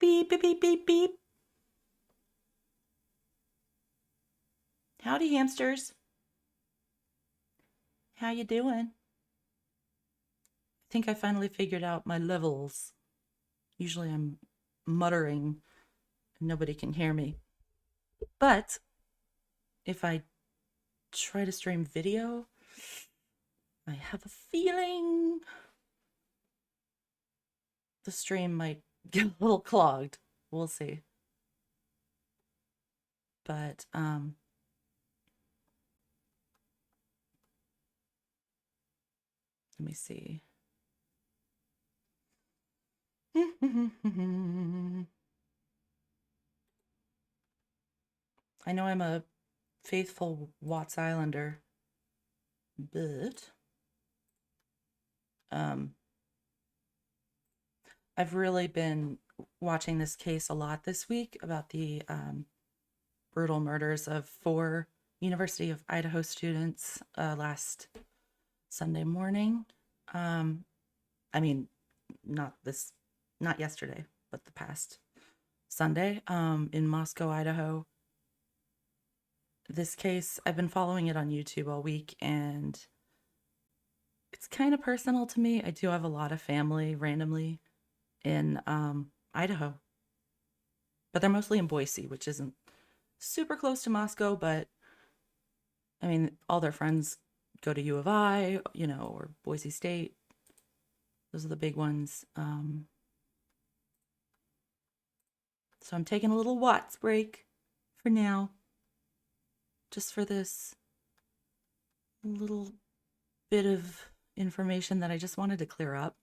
Beep, beep, beep, beep, beep. Howdy, hamsters. How you doing? I think I finally figured out my levels. Usually I'm muttering and nobody can hear me. But if I try to stream video, I have a feeling the stream might get a little clogged. We'll see. But let me see. I know I'm a faithful Watts Islander, but I've really been watching this case a lot this week about the brutal murders of 4 University of Idaho students last Sunday morning. I mean, not yesterday, but the past Sunday in Moscow, Idaho. This case, I've been following it on YouTube all week, and it's kind of personal to me. I do have a lot of family randomly in Idaho, but they're mostly in Boise, which isn't super close to Moscow, but I mean, all their friends go to U of I, or Boise State. Those are the big ones. So I'm taking a little Watts break for now, just for this little bit of information that I just wanted to clear up.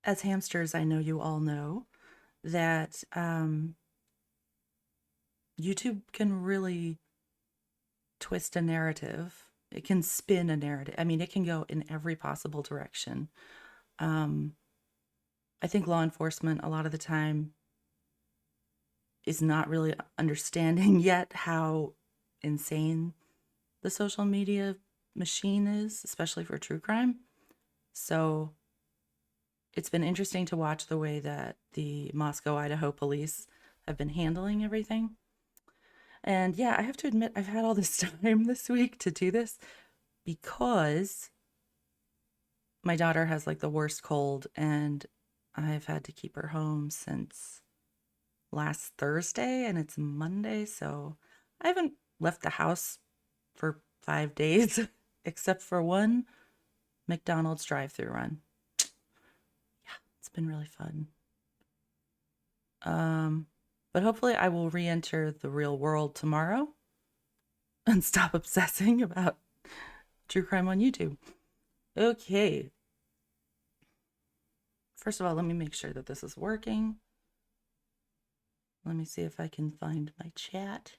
As hamsters, I know you all know that YouTube can really twist a narrative. It can spin a narrative. I mean, it can go in every possible direction. I think law enforcement, a lot of the time, is not really understanding yet how insane the social media machine is, especially for true crime. So it's been interesting to watch the way that the Moscow, Idaho police have been handling everything. And yeah, I have to admit, I've had all this time this week to do this because my daughter has like the worst cold, and I've had to keep her home since last Thursday, and it's Monday, so I haven't left the house for 5 days except for one McDonald's drive-through run. Yeah, it's been really fun. But hopefully I will re-enter the real world tomorrow and stop obsessing about true crime on YouTube. Okay. First of all, let me make sure that this is working. Let me see if I can find my chat.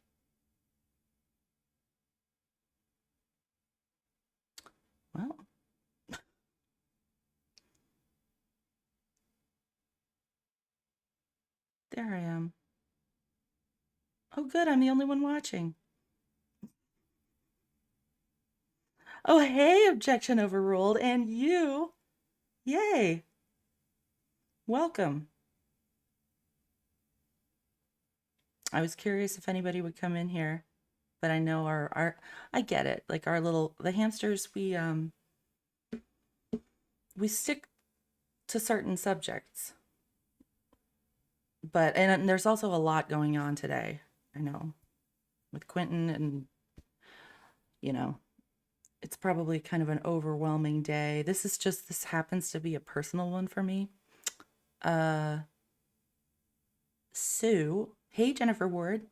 Well, there I am. Oh, good. I'm the only one watching. Oh, hey, objection overruled. And you. Yay. Welcome. I was curious if anybody would come in here, but I know I get it. Like the hamsters, we stick to certain subjects. And there's also a lot going on today. I know, with Quentin, and it's probably kind of an overwhelming day. This happens to be a personal one for me. So, hey, Jennifer Ward.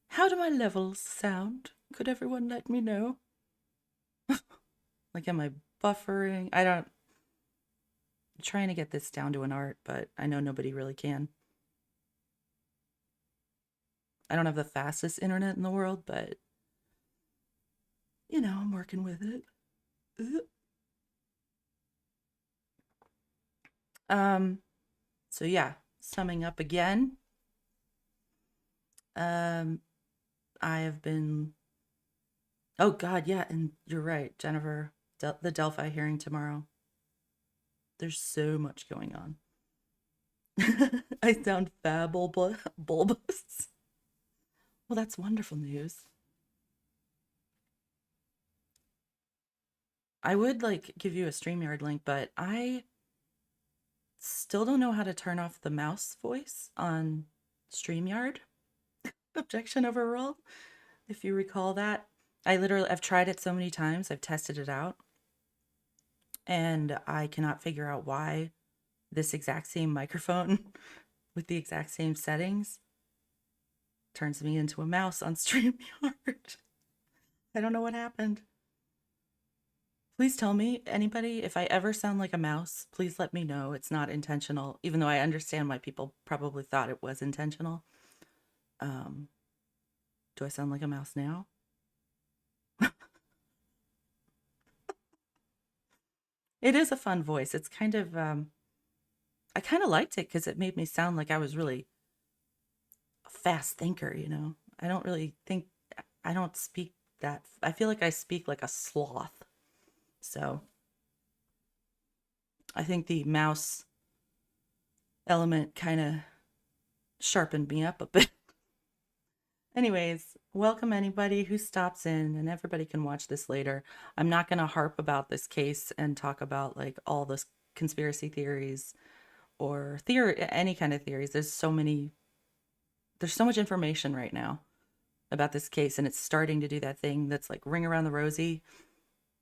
How do my levels sound? Could everyone let me know? Like, am I buffering? I'm trying to get this down to an art, but I know nobody really can. I don't have the fastest internet in the world, but I'm working with it. So yeah, summing up again. I have been, oh God, yeah, and you're right, Jennifer, the Delphi hearing tomorrow. There's so much going on. I sound bulbous. Well, that's wonderful news. I would like give you a StreamYard link, but I still don't know how to turn off the mouse voice on StreamYard. Objection overruled. If you recall that, I've tried it so many times. I've tested it out, and I cannot figure out why this exact same microphone with the exact same settings turns me into a mouse on StreamYard. I don't know what happened. Please tell me, anybody, if I ever sound like a mouse, please let me know it's not intentional, even though I understand why people probably thought it was intentional. Um, do I sound like a mouse now? It is a fun voice. It's kind of, I kind of liked it because it made me sound like I was really a fast thinker, you know? I don't really think, I don't speak that, I feel like I speak like a sloth. So I think the mouse element kind of sharpened me up a bit. Anyways, welcome anybody who stops in, and everybody can watch this later. I'm not going to harp about this case and talk about like all the conspiracy theories or any kind of theories. There's so much information right now about this case, and it's starting to do that thing that's like ring around the rosy.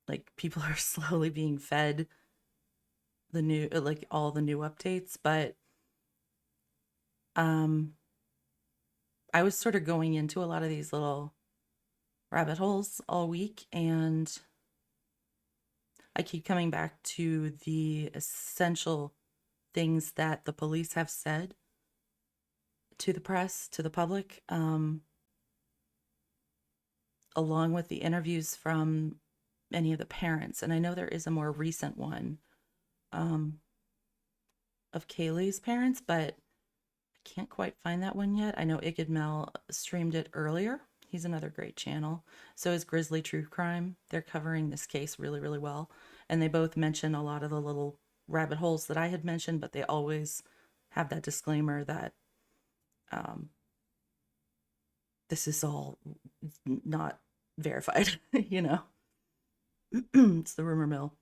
Like people are slowly being fed the new, like all the new updates, but um I was sort of going into a lot of these little rabbit holes all week, and I keep coming back to the essential things that the police have said to the press, to the public, along with the interviews from many of the parents. And I know there is a more recent one um, of Kaylee's parents, but I can't quite find that one yet. I know Igid Mel streamed it earlier. He's another great channel. So is Grizzly True Crime. They're covering this case really, really well. And they both mention a lot of the little rabbit holes that I had mentioned, but they always have that disclaimer that this is all not verified, you know? It's the rumor mill.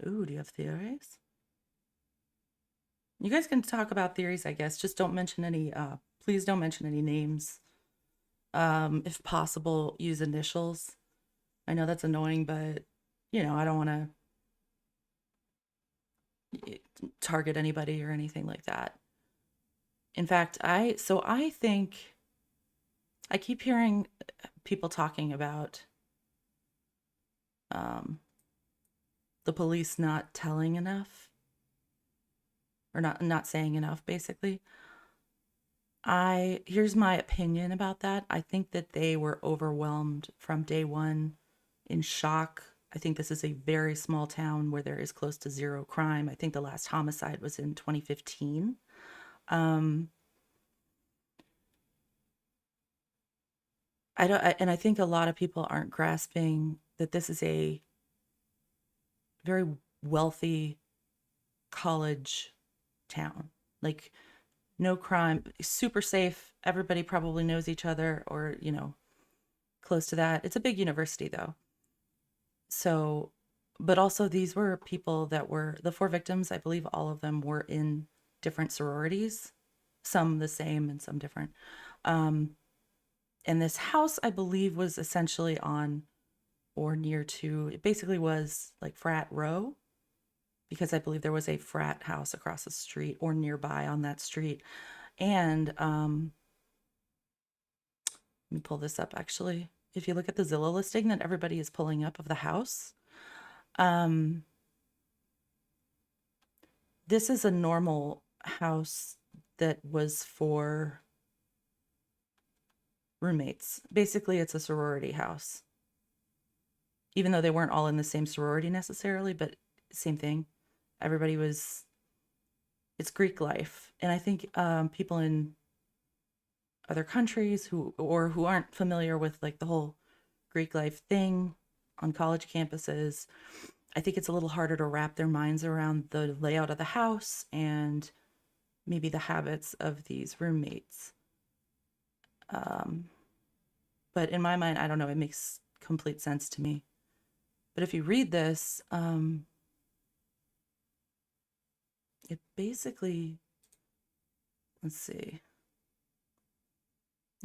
Ooh, do you have theories? You guys can talk about theories, I guess. Just don't mention any, please don't mention any names. If possible, use initials. I know that's annoying, but, you know, I don't want to target anybody or anything like that. In fact, I think I keep hearing people talking about the police not telling enough or not saying enough, basically. Here's my opinion about that. I think that they were overwhelmed from day one, in shock. I think this is a very small town where there is close to zero crime. I think the last homicide was in 2015. And I think a lot of people aren't grasping that this is a very wealthy college town. Like, no crime, super safe. Everybody probably knows each other, or, you know, close to that. It's a big university though. So, but also these were people that were the four victims, I believe all of them were in different sororities, some the same and some different. And this house, I believe, was essentially on or near to, it basically was like frat row, because I believe there was a frat house across the street or nearby on that street. And let me pull this up actually. If you look at the Zillow listing that everybody is pulling up of the house, this is a normal house that was for roommates. Basically, it's a sorority house. Even though they weren't all in the same sorority necessarily, but same thing. Everybody was, it's Greek life. And I think people in other countries who aren't familiar with like the whole Greek life thing on college campuses, I think it's a little harder to wrap their minds around the layout of the house and maybe the habits of these roommates. Um, but in my mind, I don't know, it makes complete sense to me. But if you read this, it basically, let's see.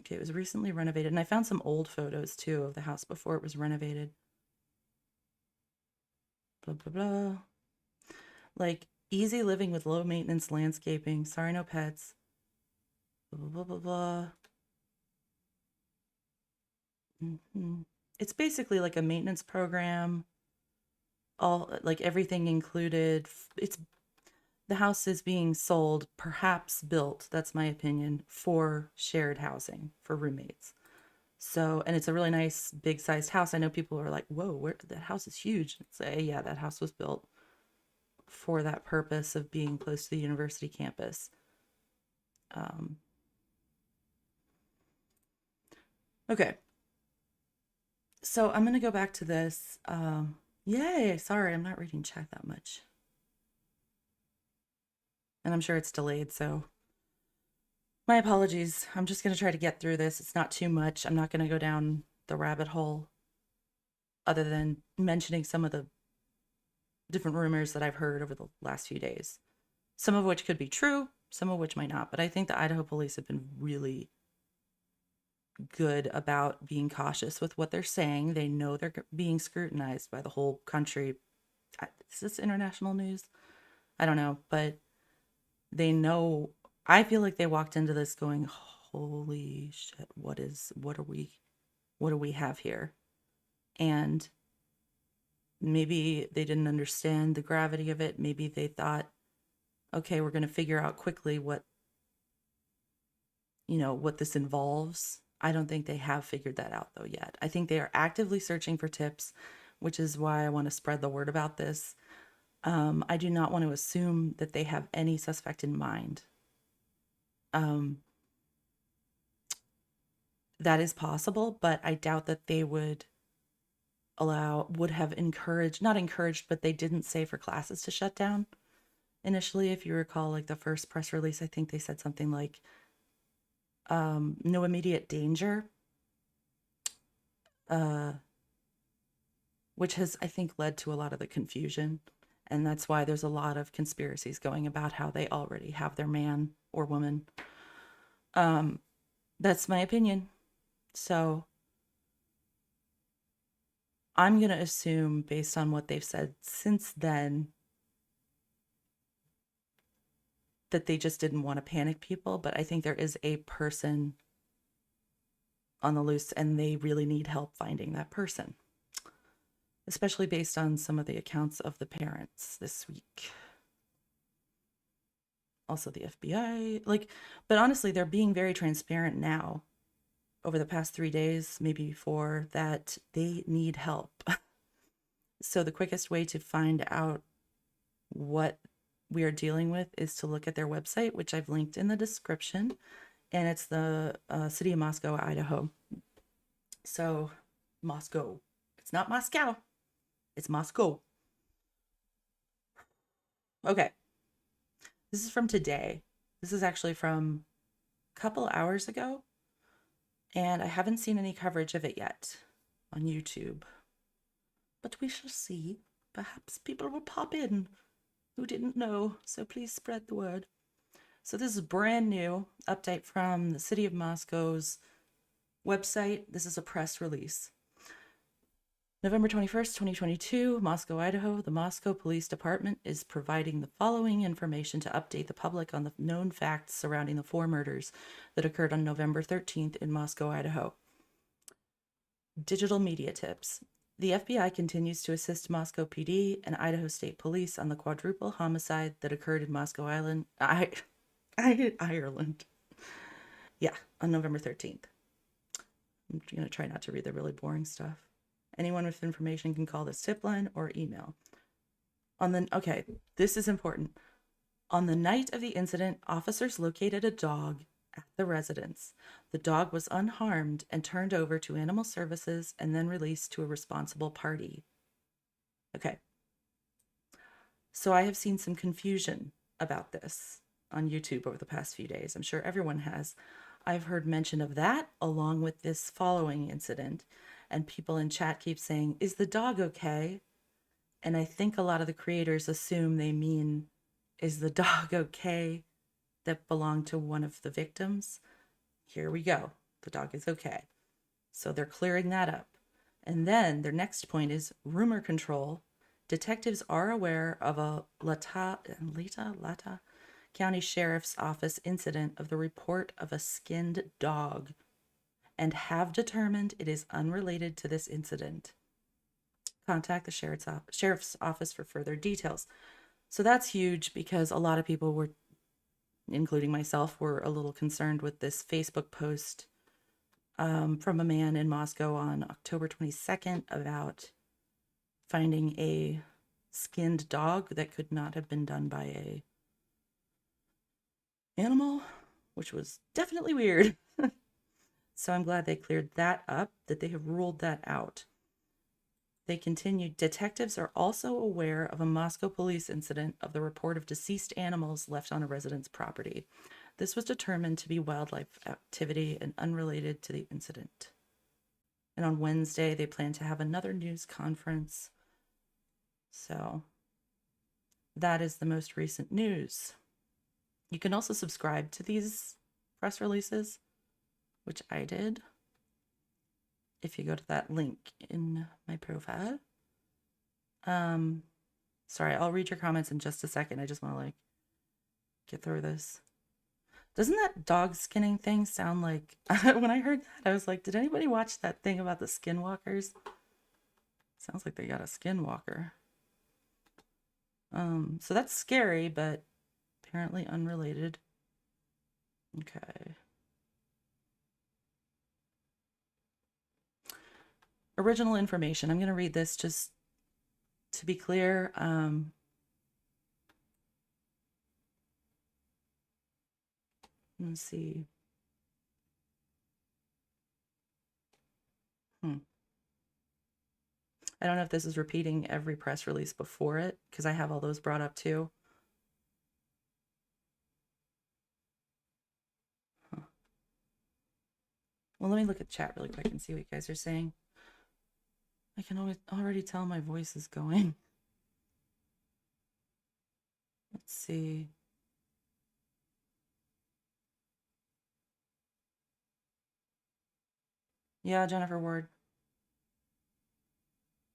Okay, it was recently renovated, and I found some old photos too of the house before it was renovated. Blah, blah, blah. Like easy living with low maintenance landscaping. Sorry, no pets. Blah, blah, blah, blah. Mm-hmm. It's basically like a maintenance program, all like everything included. It's the house is being sold, perhaps built, that's my opinion, for shared housing for roommates. So, and it's a really nice big sized house. I know people are like, whoa, where that house is huge. Say, yeah, that house was built for that purpose of being close to the university campus. Um, okay. So I'm going to go back to this. Yay. Sorry, I'm not reading chat that much. And I'm sure it's delayed. So my apologies. I'm just going to try to get through this. It's not too much. I'm not going to go down the rabbit hole other than mentioning some of the different rumors that I've heard over the last few days. Some of which could be true, some of which might not. But I think the Idaho police have been really good about being cautious with what they're saying. They know they're being scrutinized by the whole country. Is this international news? I don't know, but they know. I feel like they walked into this going, holy shit, what do we have here? And maybe they didn't understand the gravity of it. Maybe they thought, okay, we're going to figure out quickly what this involves. I don't think they have figured that out though yet. I think they are actively searching for tips, which is why I want to spread the word about this. I do not want to assume that they have any suspect in mind. That is possible, but I doubt that they would have encouraged, not encouraged, but they didn't say for classes to shut down initially. If you recall, like the first press release, I think they said something like, no immediate danger, which has, I think, led to a lot of the confusion. And that's why there's a lot of conspiracies going about how they already have their man or woman. That's my opinion. So I'm going to assume, based on what they've said since then, that they just didn't want to panic people. But I think there is a person on the loose and they really need help finding that person, especially based on some of the accounts of the parents this week. Also the FBI, but honestly, they're being very transparent now over the past 3 days, maybe 4, that they need help. So the quickest way to find out what we are dealing with is to look at their website, which I've linked in the description, and it's the city of Moscow, Idaho. So Moscow. It's not Moscow. It's Moscow. Okay. This is from today. This is actually from a couple hours ago, and I haven't seen any coverage of it yet on YouTube. But we shall see. Perhaps people will pop in who didn't know, so please spread the word. So this is brand new update from the city of Moscow's website. This is a press release. November 21st, 2022, Moscow, Idaho. The Moscow Police Department is providing the following information to update the public on the known facts surrounding the 4 murders that occurred on November 13th in Moscow, Idaho. Digital media tips. The FBI continues to assist Moscow PD and Idaho State Police on the quadruple homicide that occurred in Moscow Island, Ireland. Yeah, on November 13th. I'm going to try not to read the really boring stuff. Anyone with information can call this tip line or email. Okay, this is important. On the night of the incident, officers located a dog at the residence. The dog was unharmed and turned over to animal services and then released to a responsible party. Okay, So I have seen some confusion about this on YouTube over the past few days. I'm sure everyone has. I've heard mention of that along with this following incident, and people in chat keep saying, "Is the dog okay?" And I think a lot of the creators assume they mean, "Is the dog okay?" that belonged to one of the victims. Here we go. The dog is okay. So they're clearing that up. And then their next point is rumor control. Detectives are aware of a Lata County Sheriff's Office incident of the report of a skinned dog and have determined it is unrelated to this incident. Contact the sheriff's office for further details. So that's huge because a lot of people were, including myself, were a little concerned with this Facebook post from a man in Moscow on October 22nd about finding a skinned dog that could not have been done by a animal, which was definitely weird. So I'm glad they cleared that up, that they have ruled that out. They continued, detectives are also aware of a Moscow police incident of the report of deceased animals left on a resident's property. This was determined to be wildlife activity and unrelated to the incident. And on Wednesday, they plan to have another news conference. So that is the most recent news. You can also subscribe to these press releases, which I did, if you go to that link in my profile. Sorry, I'll read your comments in just a second. I just want to get through this. Doesn't that dog skinning thing sound like, when I heard that, I was like, did anybody watch that thing about the skinwalkers? Sounds like they got a skinwalker. So that's scary, but apparently unrelated. Okay. Original information. I'm going to read this just to be clear. Let's see. I don't know if this is repeating every press release before it, because I have all those brought up too. Huh. Well, let me look at chat really quick and see what you guys are saying. I can already tell my voice is going. Let's see. Yeah, Jennifer Ward.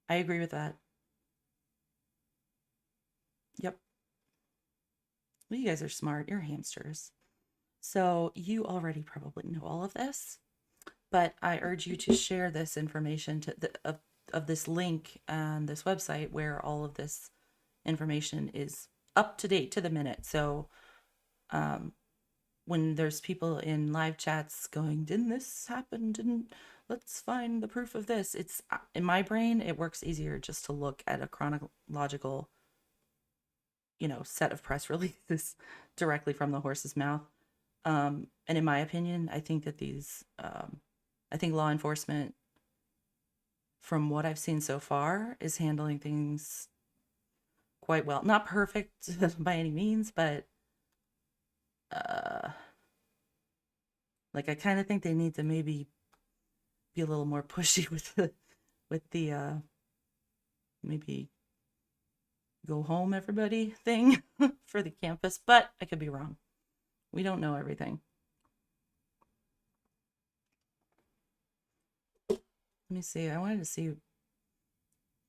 I agree with that. Yep. Well, you guys are smart. You're hamsters. So you already probably know all of this, but I urge you to share this information of this link and this website where all of this information is up to date to the minute. So when there's people in live chats going, didn't this happen? Let's find the proof of this. It's in my brain, it works easier just to look at a chronological, set of press releases directly from the horse's mouth. And in my opinion, I think that I think law enforcement, from what I've seen so far, is handling things quite well. Not perfect by any means, but I kind of think they need to maybe be a little more pushy with the maybe go home everybody thing for the campus, but I could be wrong. We don't know everything. Let me see. I wanted to see.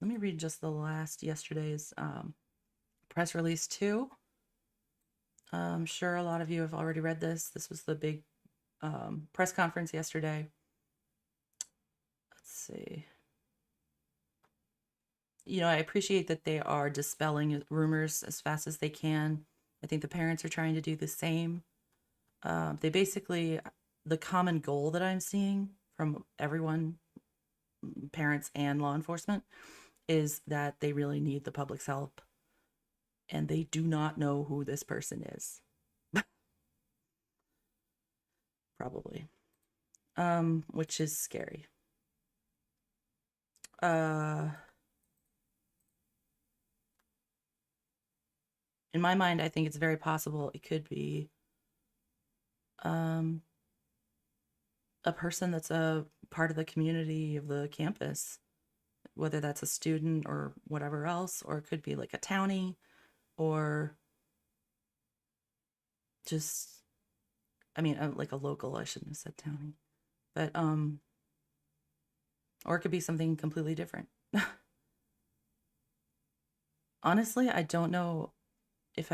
Let me read just yesterday's press release too. I'm sure a lot of you have already read this. This was the big press conference yesterday. Let's see. I appreciate that they are dispelling rumors as fast as they can. I think the parents are trying to do the same. They basically, the common goal that I'm seeing from everyone, parents and law enforcement, is that they really need the public's help. And they do not know who this person is. Probably. Which is scary. In my mind, I think it's very possible it could be um, a person that's a part of the community of the campus, whether that's a student or whatever else, or it could be like a townie or just, I mean, like a local, I shouldn't have said townie, but, or it could be something completely different. Honestly, I don't know if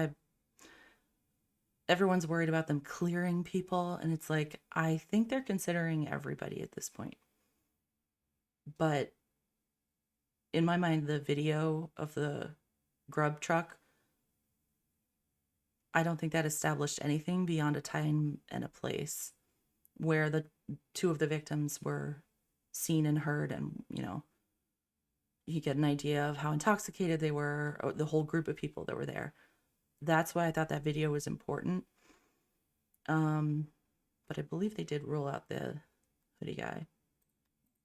everyone's worried about them clearing people. And it's like, I think they're considering everybody at this point. But in my mind, the video of the grub truck, I don't think that established anything beyond a time and a place where the two of the victims were seen and heard. And, you get an idea of how intoxicated they were, or the whole group of people that were there. That's why I thought that video was important. Um, but I believe they did rule out the hoodie guy.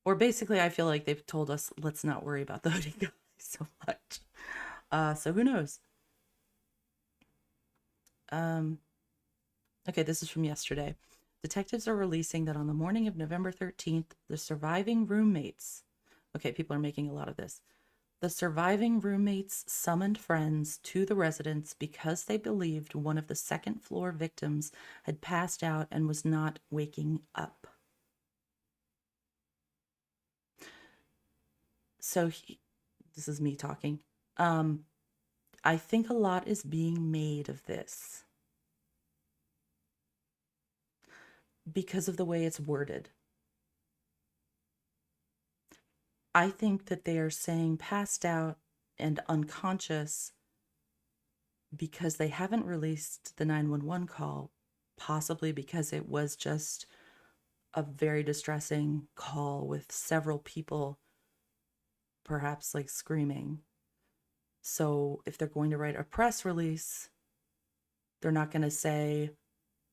Or basically, I feel like they've told us, let's not worry about the hoodie guy so much. So who knows? Okay, this is from yesterday. Detectives are releasing that on the morning of November 13th, the surviving roommates, okay, people are making a lot of this. The surviving roommates summoned friends to the residence because they believed one of the second floor victims had passed out and was not waking up. So this is me talking. I think a lot is being made of this because of the way it's worded. I think that they are saying passed out and unconscious because they haven't released the 911 call, possibly because it was just a very distressing call with several people perhaps like screaming. So if they're going to write a press release, they're not going to say,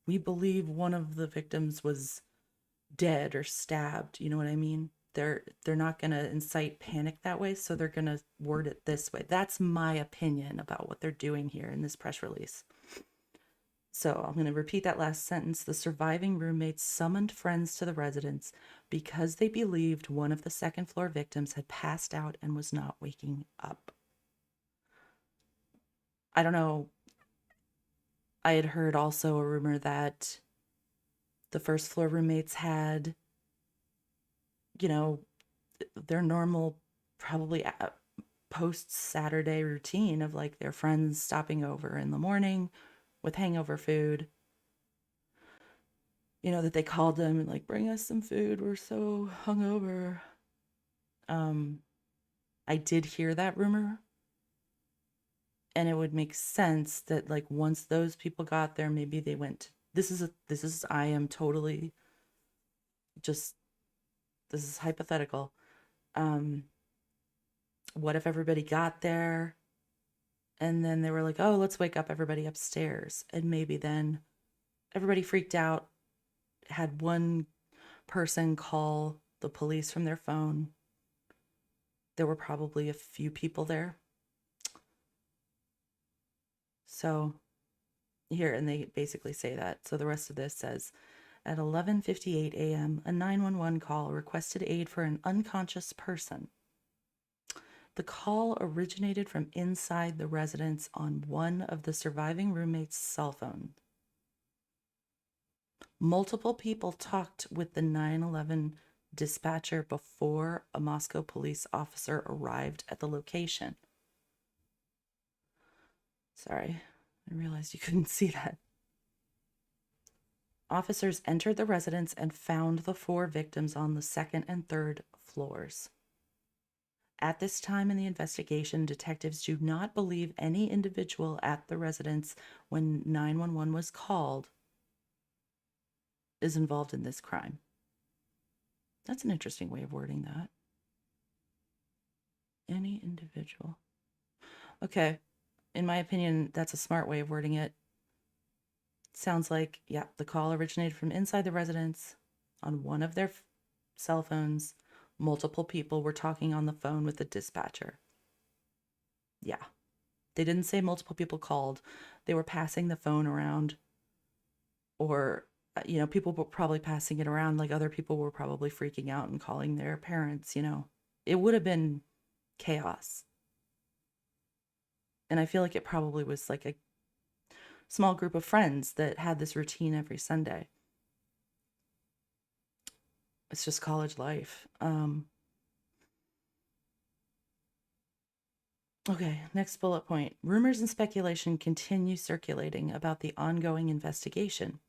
we believe one of the victims was dead or stabbed. You know what I mean? They're not going to incite panic that way, so they're going to word it this way. That's my opinion about what they're doing here in this press release. So I'm going to repeat that last sentence. The surviving roommates summoned friends to the residence because they believed one of the second floor victims had passed out and was not waking up. I don't know. I had heard also a rumor that the first floor roommates had, their normal, probably post Saturday routine of like their friends stopping over in the morning with hangover food. That they called them and like, bring us some food. We're so hungover. I did hear that rumor, and it would make sense that like once those people got there, maybe they went. I am totally just, this is hypothetical. What if everybody got there and then they were like, oh, let's wake up everybody upstairs, and maybe then everybody freaked out, had one person call the police from their phone. There were probably a few people there. So here, and they basically say that. So the rest of this says, at 11:58 a.m., a 911 call requested aid for an unconscious person. The call originated from inside the residence on one of the surviving roommates' cell phones. Multiple people talked with the 911 dispatcher before a Moscow police officer arrived at the location. Sorry, I realized you couldn't see that. Officers entered the residence and found the 4 victims on the second and third floors. At this time in the investigation, detectives do not believe any individual at the residence when 911 was called is involved in this crime. That's an interesting way of wording that. Any individual. Okay, in my opinion, that's a smart way of wording it. Sounds like, yeah, the call originated from inside the residence on one of their cell phones. Multiple people were talking on the phone with the dispatcher. Yeah. They didn't say multiple people called. They were passing the phone around, or, people were probably passing it around. Like other people were probably freaking out and calling their parents. It would have been chaos. And I feel like it probably was like a small group of friends that had this routine every Sunday. It's just college life. Okay, next bullet point. Rumors and speculation continue circulating about the ongoing investigation.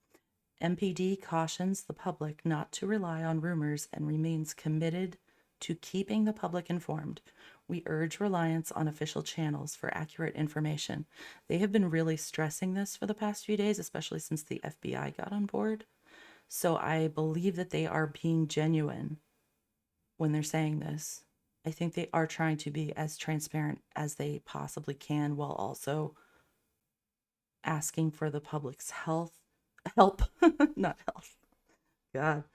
MPD cautions the public not to rely on rumors and remains committed to keeping the public informed. We urge reliance on official channels for accurate information. They have been really stressing this for the past few days, especially since the FBI got on board. So I believe that they are being genuine when they're saying this. I think they are trying to be as transparent as they possibly can while also asking for the public's help, not health, God,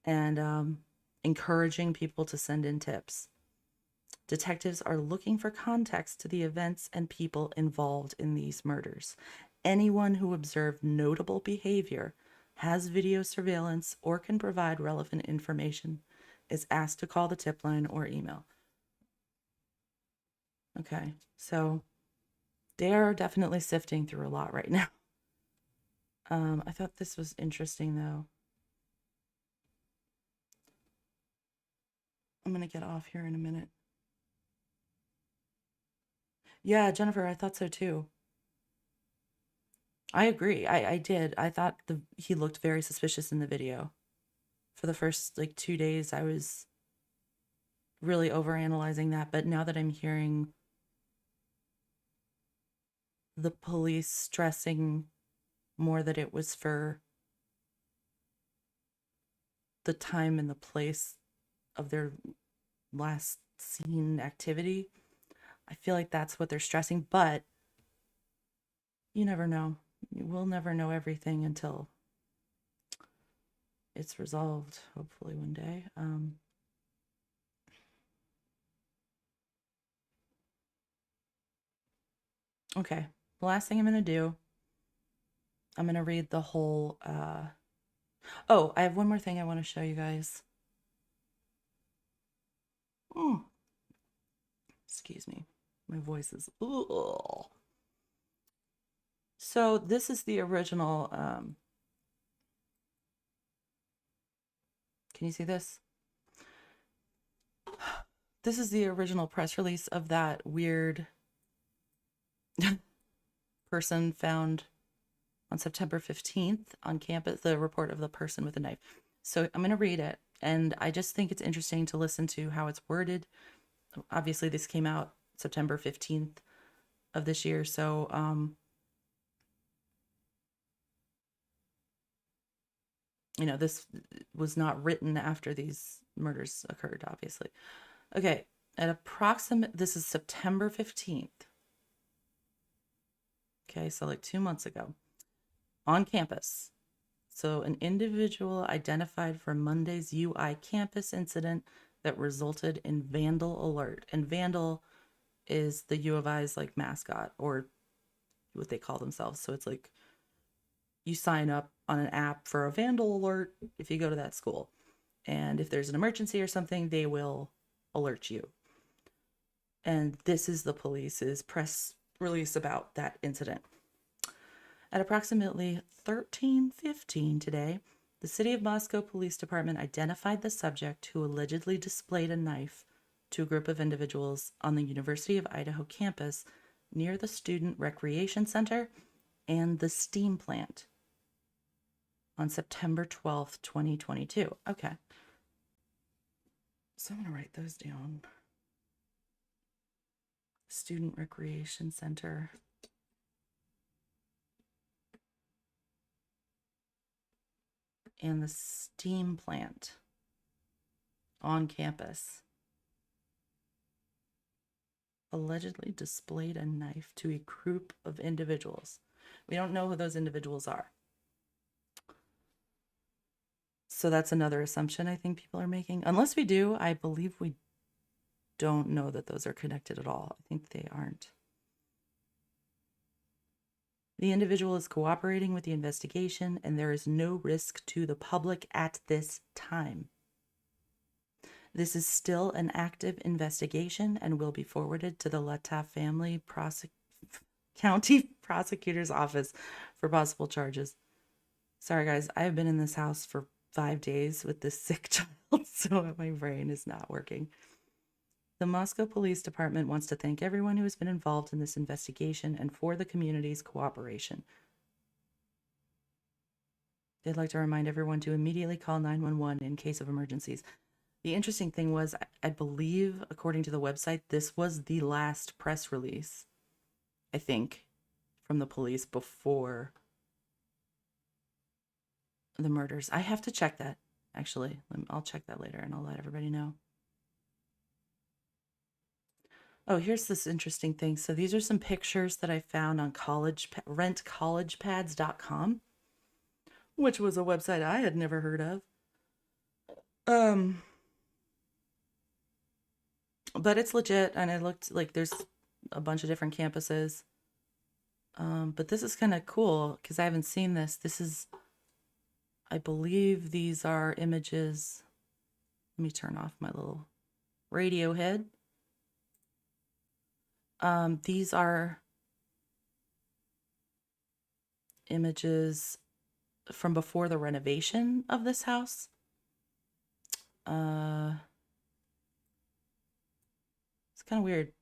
and encouraging people to send in tips. Detectives are looking for context to the events and people involved in these murders. Anyone who observed notable behavior, has video surveillance, or can provide relevant information is asked to call the tip line or email. Okay, so they are definitely sifting through a lot right now. I thought this was interesting though. I'm gonna get off here in a minute. Yeah, Jennifer, I thought so too. I agree. I did. I thought he looked very suspicious in the video. For the first like 2 days, I was really overanalyzing that, but now that I'm hearing the police stressing more that it was for the time and the place of their last seen activity, I feel like that's what they're stressing, but you never know. We'll never know everything until it's resolved, hopefully one day. Okay, the last thing I'm gonna do, I'm gonna read the whole. Oh, I have one more thing I want to show you guys. Oh, excuse me, my voice is. Ugh. So this is the original. Can you see this? This is the original press release of that weird person found on September 15th on campus, the report of the person with a knife. So I'm going to read it, and I just think it's interesting to listen to how it's worded. Obviously, this came out September 15th of this year, so this was not written after these murders occurred, obviously. Okay, this is September 15th. Okay, so like 2 months ago on campus. So an individual identified for Monday's UI campus incident that resulted in vandal alert. And vandal is the U of I's like mascot, or what they call themselves. So it's like you sign up on an app for a vandal alert if you go to that school. And if there's an emergency or something, they will alert you. And this is the police's press release about that incident. At approximately 13:15 today, the City of Moscow Police Department identified the subject who allegedly displayed a knife to a group of individuals on the University of Idaho campus near the Student Recreation Center and the steam plant on September 12th, 2022. Okay. So I'm going to write those down. Student Recreation Center. And the steam plant on campus. Allegedly displayed a knife to a group of individuals. We don't know who those individuals are. So that's another assumption I think people are making. Unless we do, I believe we don't know that those are connected at all. I think they aren't. The individual is cooperating with the investigation, and there is no risk to the public at this time. This is still an active investigation and will be forwarded to the Latah family county prosecutor's office for possible charges. Sorry, guys, I've been in this house for 5 days with this sick child, so my brain is not working. The Moscow Police Department wants to thank everyone who has been involved in this investigation and for the community's cooperation. They'd like to remind everyone to immediately call 911 in case of emergencies. The interesting thing was, I believe, according to the website, this was the last press release, I think, from the police before the murders. I have to check that, actually. I'll check that later and I'll let everybody know. Oh, here's this interesting thing. So these are some pictures that I found on rentcollegepads.com, which was a website I had never heard of. But it's legit, and it looked like there's a bunch of different campuses. But this is kind of cool because I haven't seen this. This is, I believe these are images. Let me turn off my little radio head. These are images from before the renovation of this house. It's kind of weird.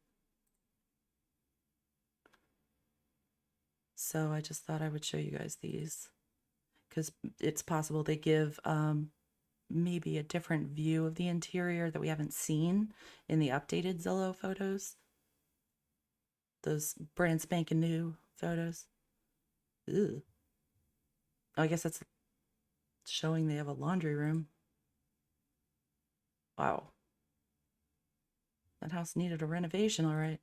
So I just thought I would show you guys these because it's possible they give maybe a different view of the interior that we haven't seen in the updated Zillow photos. Those brand spanking new photos. Ew. Oh, I guess that's showing they have a laundry room. Wow. That house needed a renovation, all right.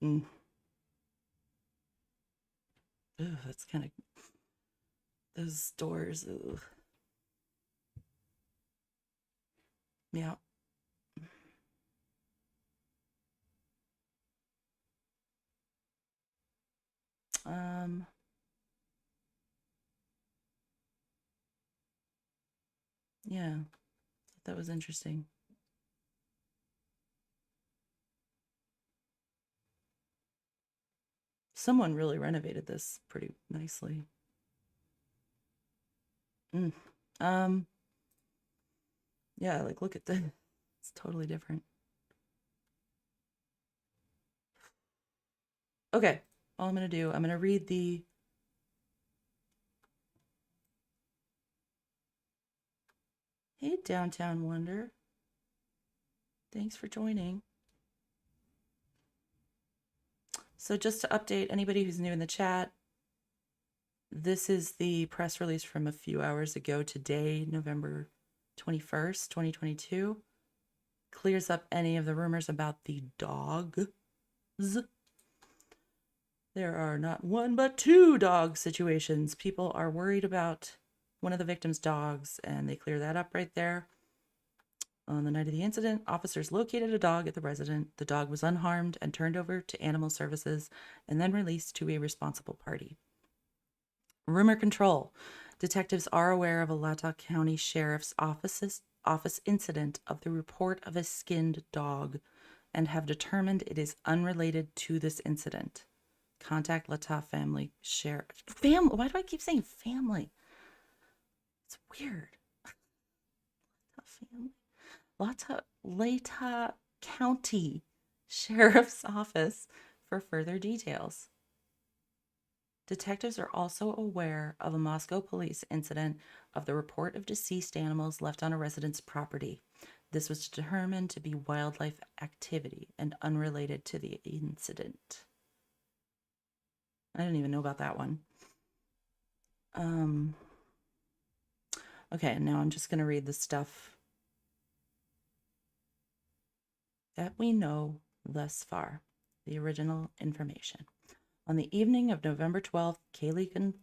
Ooh, that's kind of, those doors. Ooh. Yeah. Yeah, that was interesting. Someone really renovated this pretty nicely. Yeah, like look at the, it's totally different. Okay, all I'm gonna do, I'm gonna read the Hey, Downtown Wonder. Thanks for joining. So just to update anybody who's new in the chat, this is the press release from a few hours ago today, November 21st, 2022. Clears up any of the rumors about the dogs. There are not one but two dog situations. People are worried about one of the victim's dogs, and they clear that up right there. On the night of the incident, officers located a dog at the residence. The dog was unharmed and turned over to animal services and then released to a responsible party. Rumor control. Detectives are aware of a Latah County Sheriff's Office incident of the report of a skinned dog and have determined it is unrelated to this incident. Contact Latah family sheriff. Why do I keep saying family? It's weird. Latah County Sheriff's Office for further details. Detectives are also aware of a Moscow police incident of the report of deceased animals left on a resident's property. This was determined to be wildlife activity and unrelated to the incident. I didn't even know about that one. Okay, now I'm just going to read the stuff that we know thus far, the original information. On the evening of November 12th, Kaylee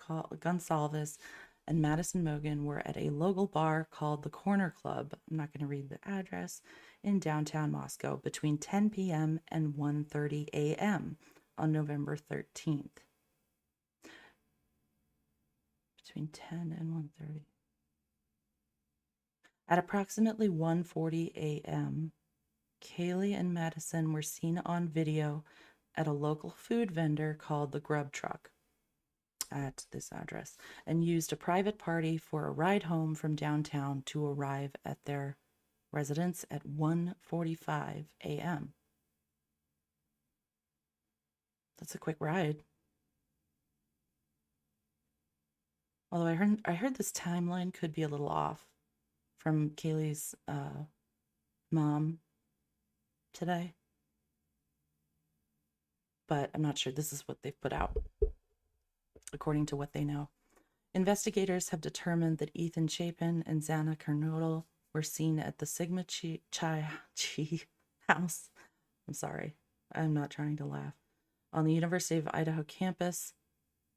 Gonsalves and Madison Mogan were at a local bar called the Corner Club. I'm not going to read the address, in downtown Moscow between 10 p.m. and 1:30 a.m. on November 13th between 10 and 1:30. At approximately 1:40 a.m., Kaylee and Madison were seen on video at a local food vendor called the Grub Truck at this address and used a private party for a ride home from downtown to arrive at their residence at 1:45 a.m. That's a quick ride. Although I heard this timeline could be a little off from Kaylee's mom today, but I'm not sure. This is what they've put out, according to what they know. Investigators have determined that Ethan Chapin and Xana Kernodle were seen at the Sigma Chi house. I'm sorry, I'm not trying to laugh. On the University of Idaho campus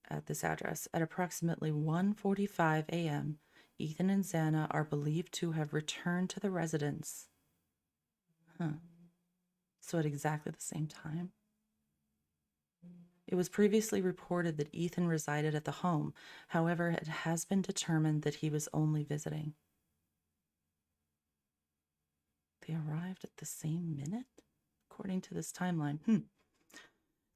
at this address at approximately 1:45 a.m. Ethan and Xana are believed to have returned to the residence. So at exactly the same time. It was previously reported that Ethan resided at the home. However, it has been determined that he was only visiting. They arrived at the same minute, according to this timeline.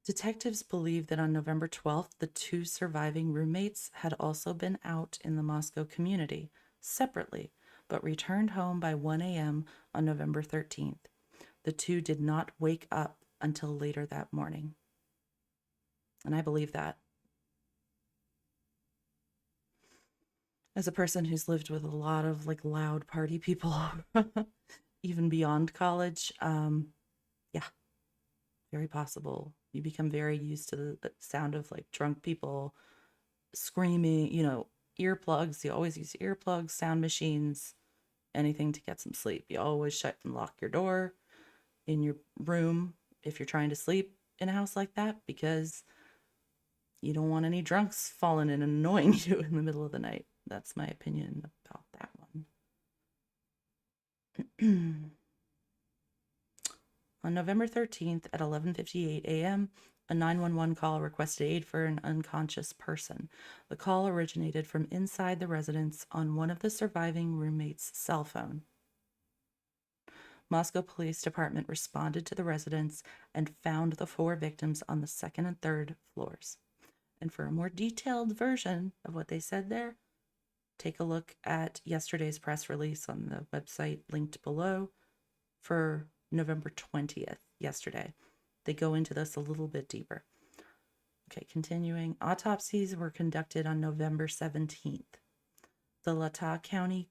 Detectives believe that on November 12th, the two surviving roommates had also been out in the Moscow community, separately, but returned home by 1 a.m. on November 13th. The two did not wake up until later that morning. And I believe that. As a person who's lived with a lot of like loud party people, even beyond college, yeah, very possible. You become very used to the sound of like drunk people screaming, earplugs. You always use earplugs, sound machines, anything to get some sleep. You always shut and lock your door in your room if you're trying to sleep in a house like that, because you don't want any drunks falling in and annoying you in the middle of the night. That's my opinion about that one. On November 13th at 11:58 a.m., a 911 call requested aid for an unconscious person. The call originated from inside the residence on one of the surviving roommates' cell phone. Moscow Police Department responded to the residence and found the four victims on the second and third floors. And for a more detailed version of what they said there, take a look at yesterday's press release on the website linked below for November 20th, yesterday. They go into this a little bit deeper. Okay, continuing. Autopsies were conducted on November 17th. The Latah County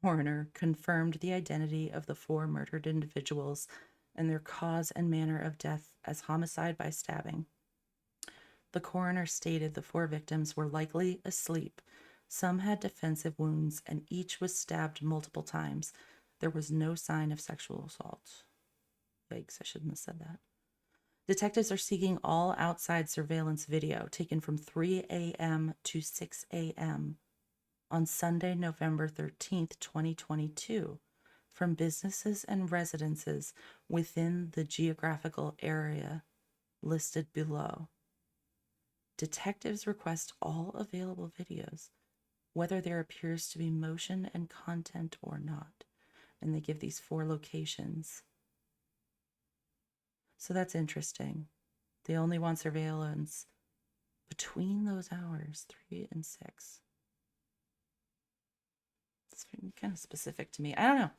coroner confirmed the identity of the four murdered individuals and their cause and manner of death as homicide by stabbing. The coroner stated the four victims were likely asleep. Some had defensive wounds, and each was stabbed multiple times. There was no sign of sexual assault. Yikes, I shouldn't have said that. Detectives are seeking all outside surveillance video taken from 3 a.m. to 6 a.m. on Sunday, November 13th, 2022, from businesses and residences within the geographical area listed below. Detectives request all available videos, whether there appears to be motion and content or not. And they give these four locations. So that's interesting. They only want surveillance between those hours, 3 and 6. It's kind of specific to me. I don't know.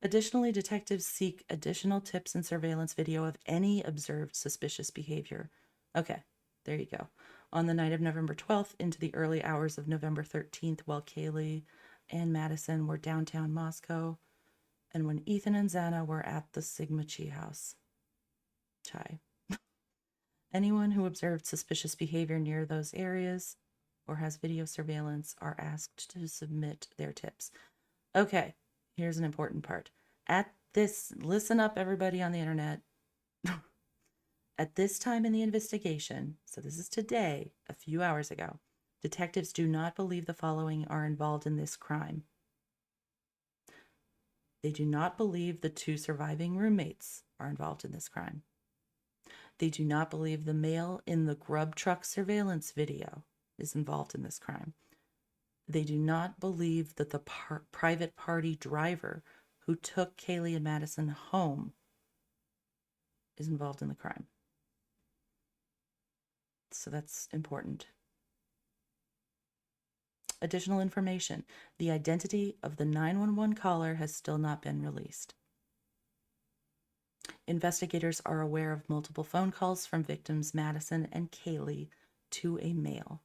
Additionally, detectives seek additional tips and surveillance video of any observed suspicious behavior. Okay, there you go. On the night of November 12th into the early hours of November 13th, while Kaylee and Madison were downtown Moscow, and when Ethan and Xana were at the Sigma Chi house. Chai. Anyone who observed suspicious behavior near those areas or has video surveillance are asked to submit their tips. Okay, here's an important part. Listen up, everybody on the internet. At this time in the investigation, so this is today, a few hours ago, detectives do not believe the following are involved in this crime. They do not believe the two surviving roommates are involved in this crime. They do not believe the male in the grub truck surveillance video is involved in this crime. They do not believe that the private party driver who took Kaylee and Madison home is involved in the crime. So that's important. Additional information. The identity of the 911 caller has still not been released. Investigators are aware of multiple phone calls from victims Madison and Kaylee to a male.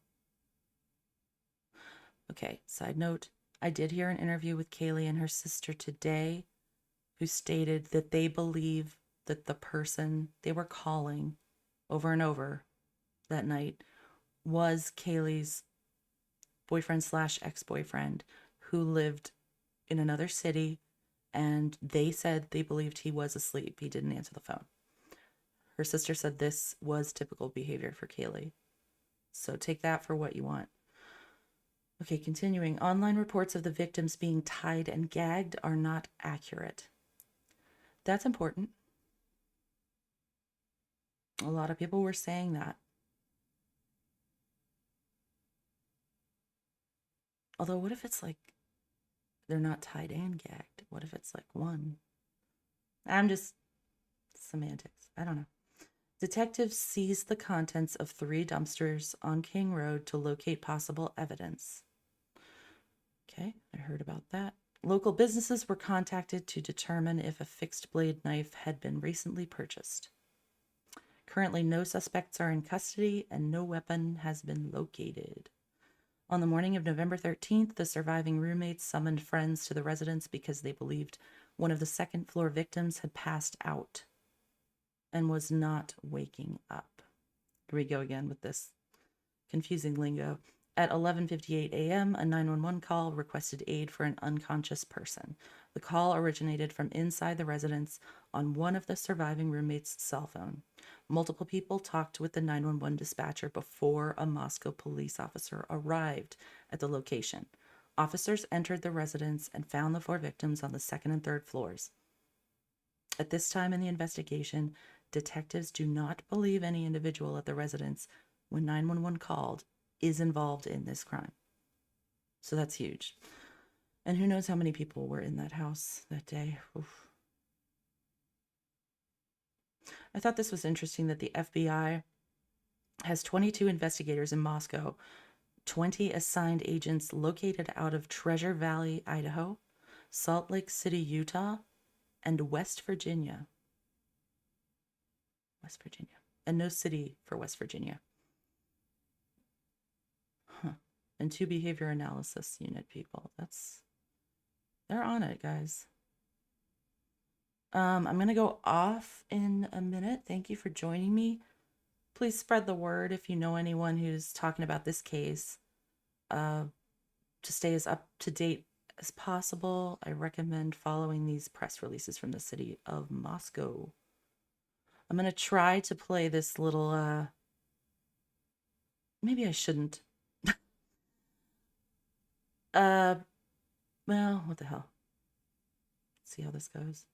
Okay, side note, I did hear an interview with Kaylee and her sister today who stated that they believe that the person they were calling over and over that night was Kaylee's boyfriend / ex-boyfriend who lived in another city, and they said they believed he was asleep. He didn't answer the phone. Her sister said this was typical behavior for Kaylee. So take that for what you want. Okay, continuing. Online reports of the victims being tied and gagged are not accurate. That's important. A lot of people were saying that. Although, what if it's like they're not tied and gagged? What if it's like one? I'm just semantics. I don't know. Detectives seized the contents of 3 dumpsters on King Road to locate possible evidence. Okay, I heard about that. Local businesses were contacted to determine if a fixed blade knife had been recently purchased. Currently, no suspects are in custody and no weapon has been located. On the morning of November 13th, the surviving roommates summoned friends to the residence because they believed one of the second-floor victims had passed out and was not waking up. Here we go again with this confusing lingo. At 11:58 a.m., a 911 call requested aid for an unconscious person. The call originated from inside the residence on one of the surviving roommates' cell phone. Multiple people talked with the 911 dispatcher before a Moscow police officer arrived at the location. Officers entered the residence and found the 4 victims on the 2nd and 3rd floors. At this time in the investigation, detectives do not believe any individual at the residence when 911 called is involved in this crime. So that's huge. And who knows how many people were in that house that day. Oof. I thought this was interesting that the FBI has 22 investigators in Moscow, 20 assigned agents located out of Treasure Valley, Idaho, Salt Lake City, Utah, and West Virginia. West Virginia. And no city for West Virginia. And 2 behavior analysis unit people. They're on it, guys. I'm going to go off in a minute. Thank you for joining me. Please spread the word if you know anyone who's talking about this case. To stay as up to date as possible, I recommend following these press releases from the city of Moscow. I'm going to try to play this little, maybe I shouldn't. Well, what the hell? Let's see how this goes.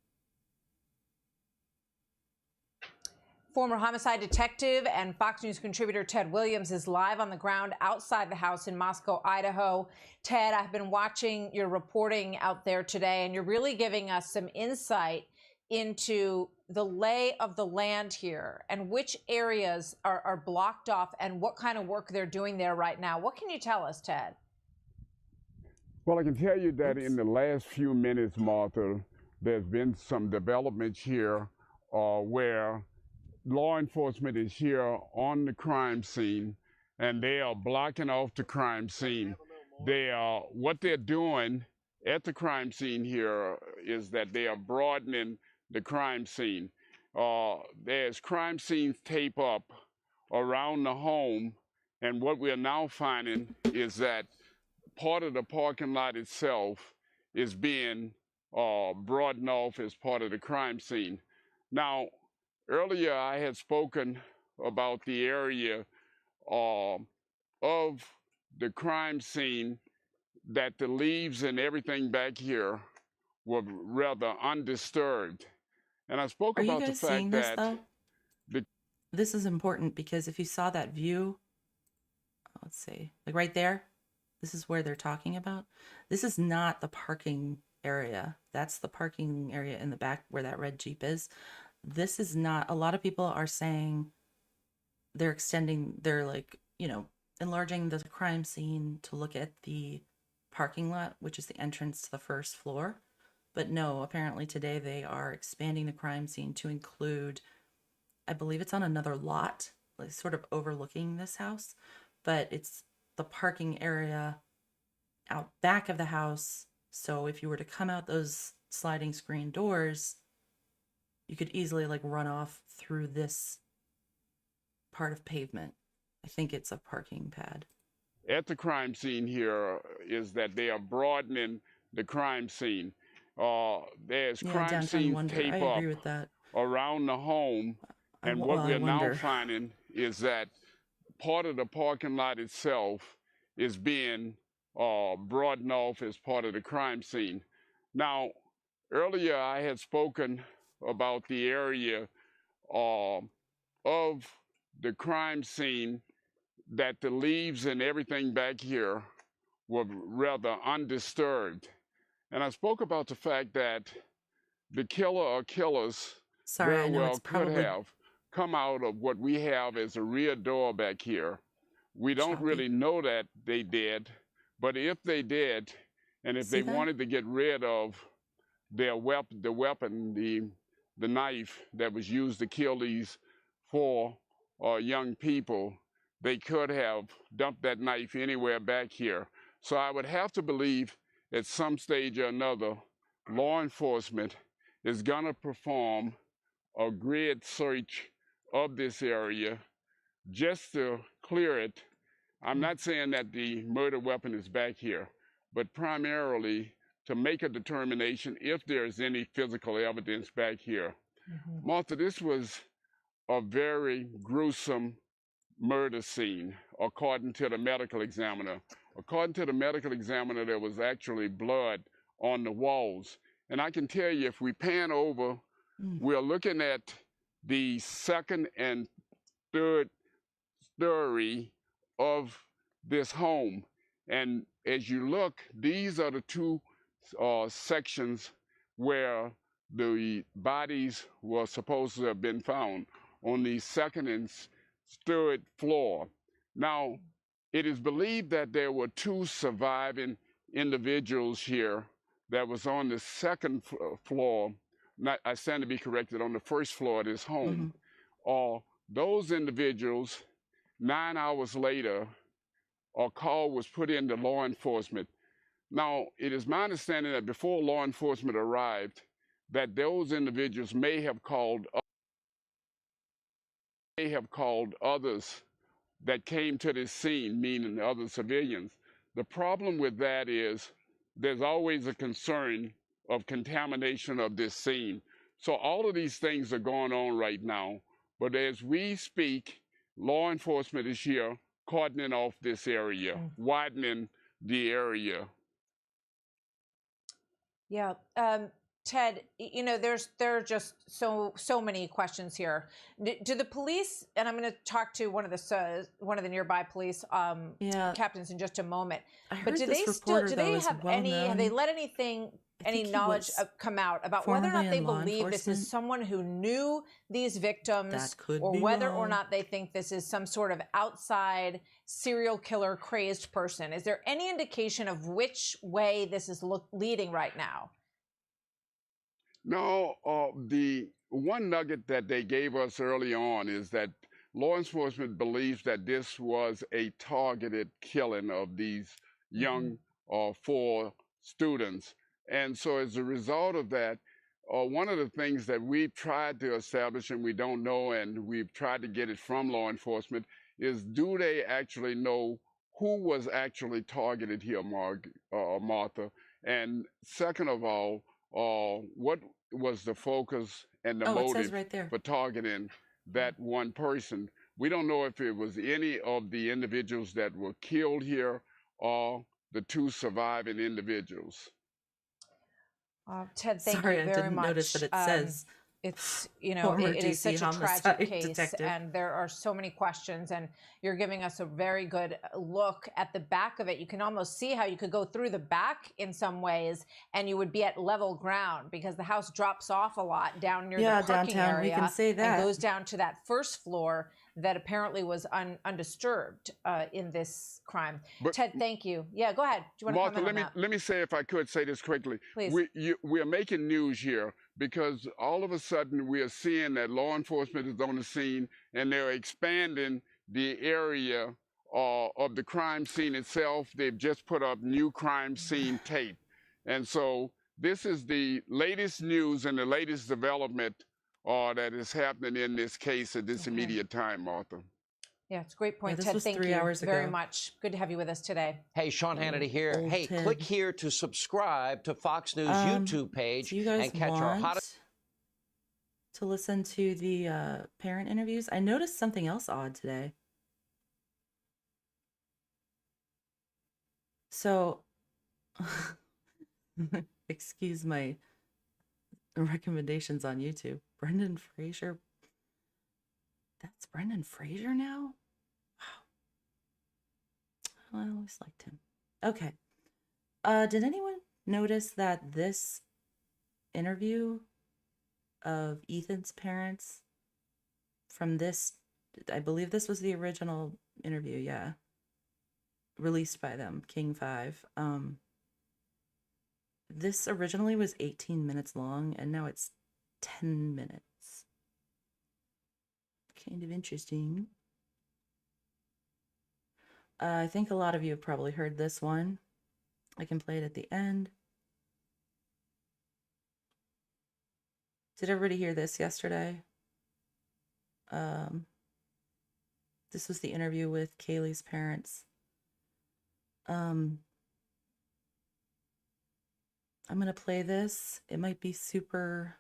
Former homicide detective and Fox News contributor Ted Williams is live on the ground outside the house in Moscow, Idaho. Ted, I've been watching your reporting out there today, and you're really giving us some insight into the lay of the land here and which areas are blocked off and what kind of work they're doing there right now. What can you tell us, Ted? Well, I can tell you that in the last few minutes, Martha, there's been some developments here where law enforcement is here on the crime scene, and they are blocking off the crime scene. What they're doing at the crime scene here is that they are broadening the crime scene. There's crime scene tape up around the home, and what we're now finding is that part of the parking lot itself is being broadened off as part of the crime scene. Now, earlier I had spoken about the area of the crime scene, that the leaves and everything back here were rather undisturbed. And I spoke Are you about the guys seeing fact this that though? this is important because if you saw that view, let's see, like right there, this is where they're talking about. This is not the parking area. That's the parking area in the back where that red Jeep is. This is not, a lot of people are saying they're extending, they're like, enlarging the crime scene to look at the parking lot, which is the entrance to the first floor. But no, apparently today they are expanding the crime scene to include, I believe it's on another lot, like sort of overlooking this house, but it's the parking area out back of the house. So if you were to come out those sliding screen doors, you could easily like run off through this part of pavement. I think it's a parking pad. At the crime scene here is that they are broadening the crime scene. There's Yeah, crime downtown scenes Wonder. I tape up agree with that. around the home, and what I we're now wonder. finding is that part of the parking lot itself is being broadened off as part of the crime scene. Now, earlier I had spoken about the area of the crime scene, that the leaves and everything back here were rather undisturbed. And I spoke about the fact that the killer or killers Sorry, very I know it's well could probably have come out of what we have as a rear door back here. We don't choppy. really know that they did, but if they did, and if See they that? wanted to get rid of their weapon, the knife that was used to kill these four young people, they could have dumped that knife anywhere back here. So I would have to believe at some stage or another, law enforcement is going to perform a grid search of this area just to clear it. I'm not saying that the murder weapon is back here, but primarily to make a determination if there's any physical evidence back here. Martha, this was a very gruesome murder scene, according to the medical examiner. According to the medical examiner, there was actually blood on the walls. And I can tell you, if we pan over, we're looking at the second and third story of this home. And as you look, these are the two sections where the bodies were supposed to have been found, on the second and third floor. Now, it is believed that there were two surviving individuals here that was on the second floor. I stand to be corrected, on the first floor of this home. Those individuals, 9 hours later, a call was put into law enforcement. Now, it is my understanding that before law enforcement arrived, that those individuals may have called others that came to this scene, meaning other civilians. The problem with that is there's always a concern of contamination of this scene. So all of these things are going on right now. But as we speak, law enforcement is here cordoning off this area, widening the area. Yeah. Ted, there are just so many questions here. Do the police, and I'm going to talk to one of the nearby police captains in just a moment. But do they have they let any knowledge come out about whether or not they believe this is someone who knew these victims, or whether or not they think this is some sort of outside serial killer crazed person? Is there any indication of which way this is leading right now? No, the one nugget that they gave us early on is that law enforcement believes that this was a targeted killing of these young four students. And so as a result of that, one of the things that we've tried to establish, and we don't know, and we've tried to get it from law enforcement, is do they actually know who was actually targeted here, Martha? And second of all, what was the focus and the motive for targeting that one person? We don't know if it was any of the individuals that were killed here or the two surviving individuals. Ted, thank you very much. Sorry, I didn't notice that it says It's, you know, Former it is DC such a tragic homicide case, detective. and there are so many questions, and you're giving us a very good look at the back of it. You can almost see how you could go through the back in some ways, and you would be at level ground because the house drops off a lot down near the parking downtown, area we can say and that. goes down to that first floor that apparently was undisturbed in this crime. But Ted, thank you. Yeah, go ahead. Do you want to Martha, comment on that? let me say, if I could say this quickly. Please. We are making news here because all of a sudden we are seeing that law enforcement is on the scene and they're expanding the area of the crime scene itself. They've just put up new crime scene tape. And so this is the latest news and the latest development that is happening in this case at this immediate time, Martha. Yeah, it's a great point, this Ted. was Thank 3 you hours very ago. much. Good to have you with us today. Hey, Sean Hannity here. Old Hey, Ted. click here to subscribe to Fox News YouTube page Do you guys and catch our want hottest. to listen to the parent interviews? I noticed something else odd today. So, excuse my recommendations on YouTube. Brendan Fraser. That's Brendan Fraser now? Wow. I always liked him. Okay. Did anyone notice that this interview of Ethan's parents from this, I believe this was the original interview, yeah, released by them, King 5. This originally was 18 minutes long, and now it's 10 minutes. Kind of interesting. I think a lot of you have probably heard this one. I can play it at the end. Did everybody hear this yesterday? This was the interview with Kaylee's parents. I'm going to play this. It might be super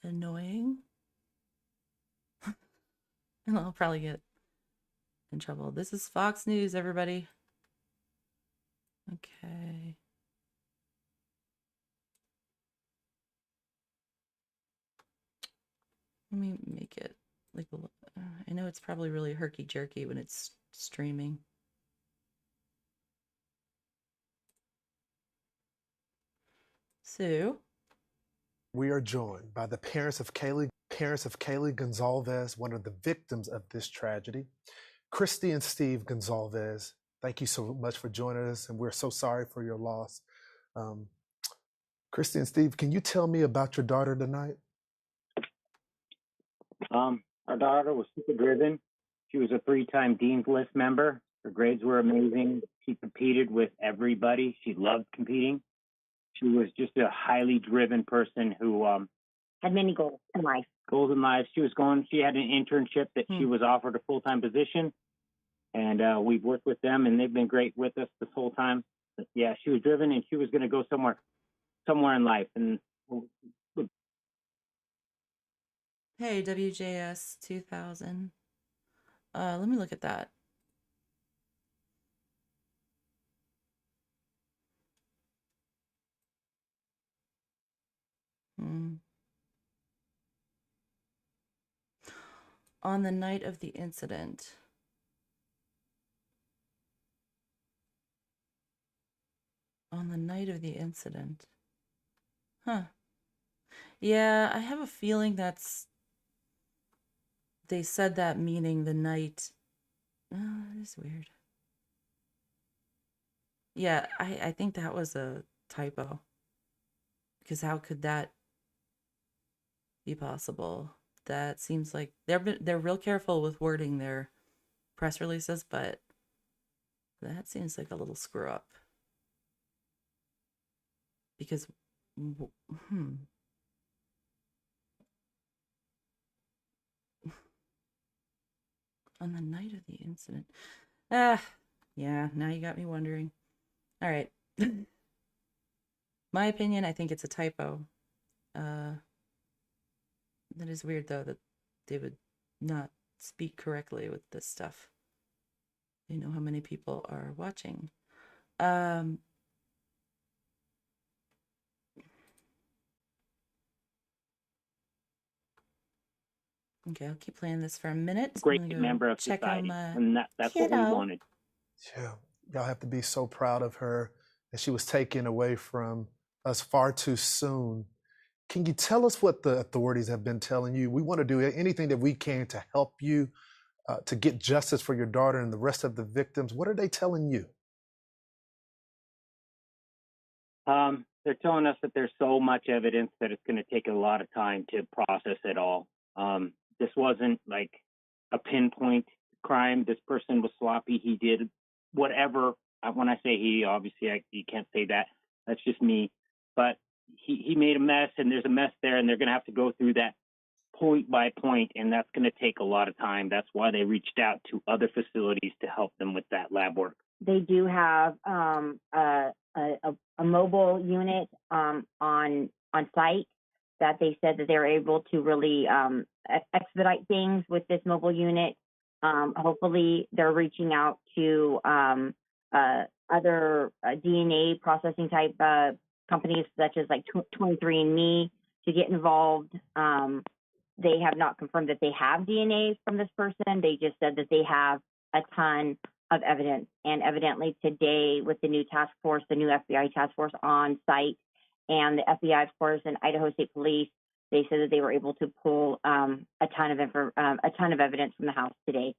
annoying. And I'll probably get in trouble. This is Fox News, everybody. Okay. Let me make it like I know it's probably really herky-jerky when it's streaming. So we are joined by the parents of Kaylee Gonzalez, one of the victims of this tragedy. Christy and Steve Gonzalez, thank you so much for joining us, and we're so sorry for your loss. Christy and Steve, can you tell me about your daughter tonight? Our daughter was super driven. She was a 3-time Dean's List member. Her grades were amazing. She competed with everybody. She loved competing. She was just a highly driven person who had many goals in life. She had an internship that she was offered a full-time position, and we've worked with them, and they've been great with us this whole time. But yeah, she was driven, and she was going to go somewhere in life. And hey, WJS 2000. Let me look at that. On the night of the incident. On the night of the incident. Huh. Yeah, I have a feeling they said that meaning the night. Oh, that is weird. Yeah, I think that was a typo. Because how could that be possible? That seems like they're real careful with wording their press releases, but that seems like a little screw up. Because on the night of the incident. Yeah, now you got me wondering. All right. My opinion, I think it's a typo. That is weird, though, that they would not speak correctly with this stuff. They know how many people are watching. Okay, I'll keep playing this for a minute. I'm Great gonna go member of check on society, my and that's what we kiddo. wanted. Yeah, y'all have to be so proud of her. And she was taken away from us far too soon. Can you tell us what the authorities have been telling you? We want to do anything that we can to help you to get justice for your daughter and the rest of the victims. What are they telling you? They're telling us that there's so much evidence that it's going to take a lot of time to process it all. This wasn't like a pinpoint crime. This person was sloppy. He did whatever. When I say he, obviously you can't say that. That's just me. But he made a mess, and there's a mess there, and they're going to have to go through that point by point, and that's going to take a lot of time. That's why they reached out to other facilities to help them with that lab work. They do have a mobile unit on site that they said that they're able to really expedite things with this mobile unit. Hopefully, they're reaching out to other DNA processing type companies such as like 23andMe to get involved. They have not confirmed that they have DNA from this person. They just said that they have a ton of evidence. And evidently today with the new task force, the new FBI task force on site, and the FBI, of course, and Idaho State Police, they said that they were able to pull a ton of evidence from the house today.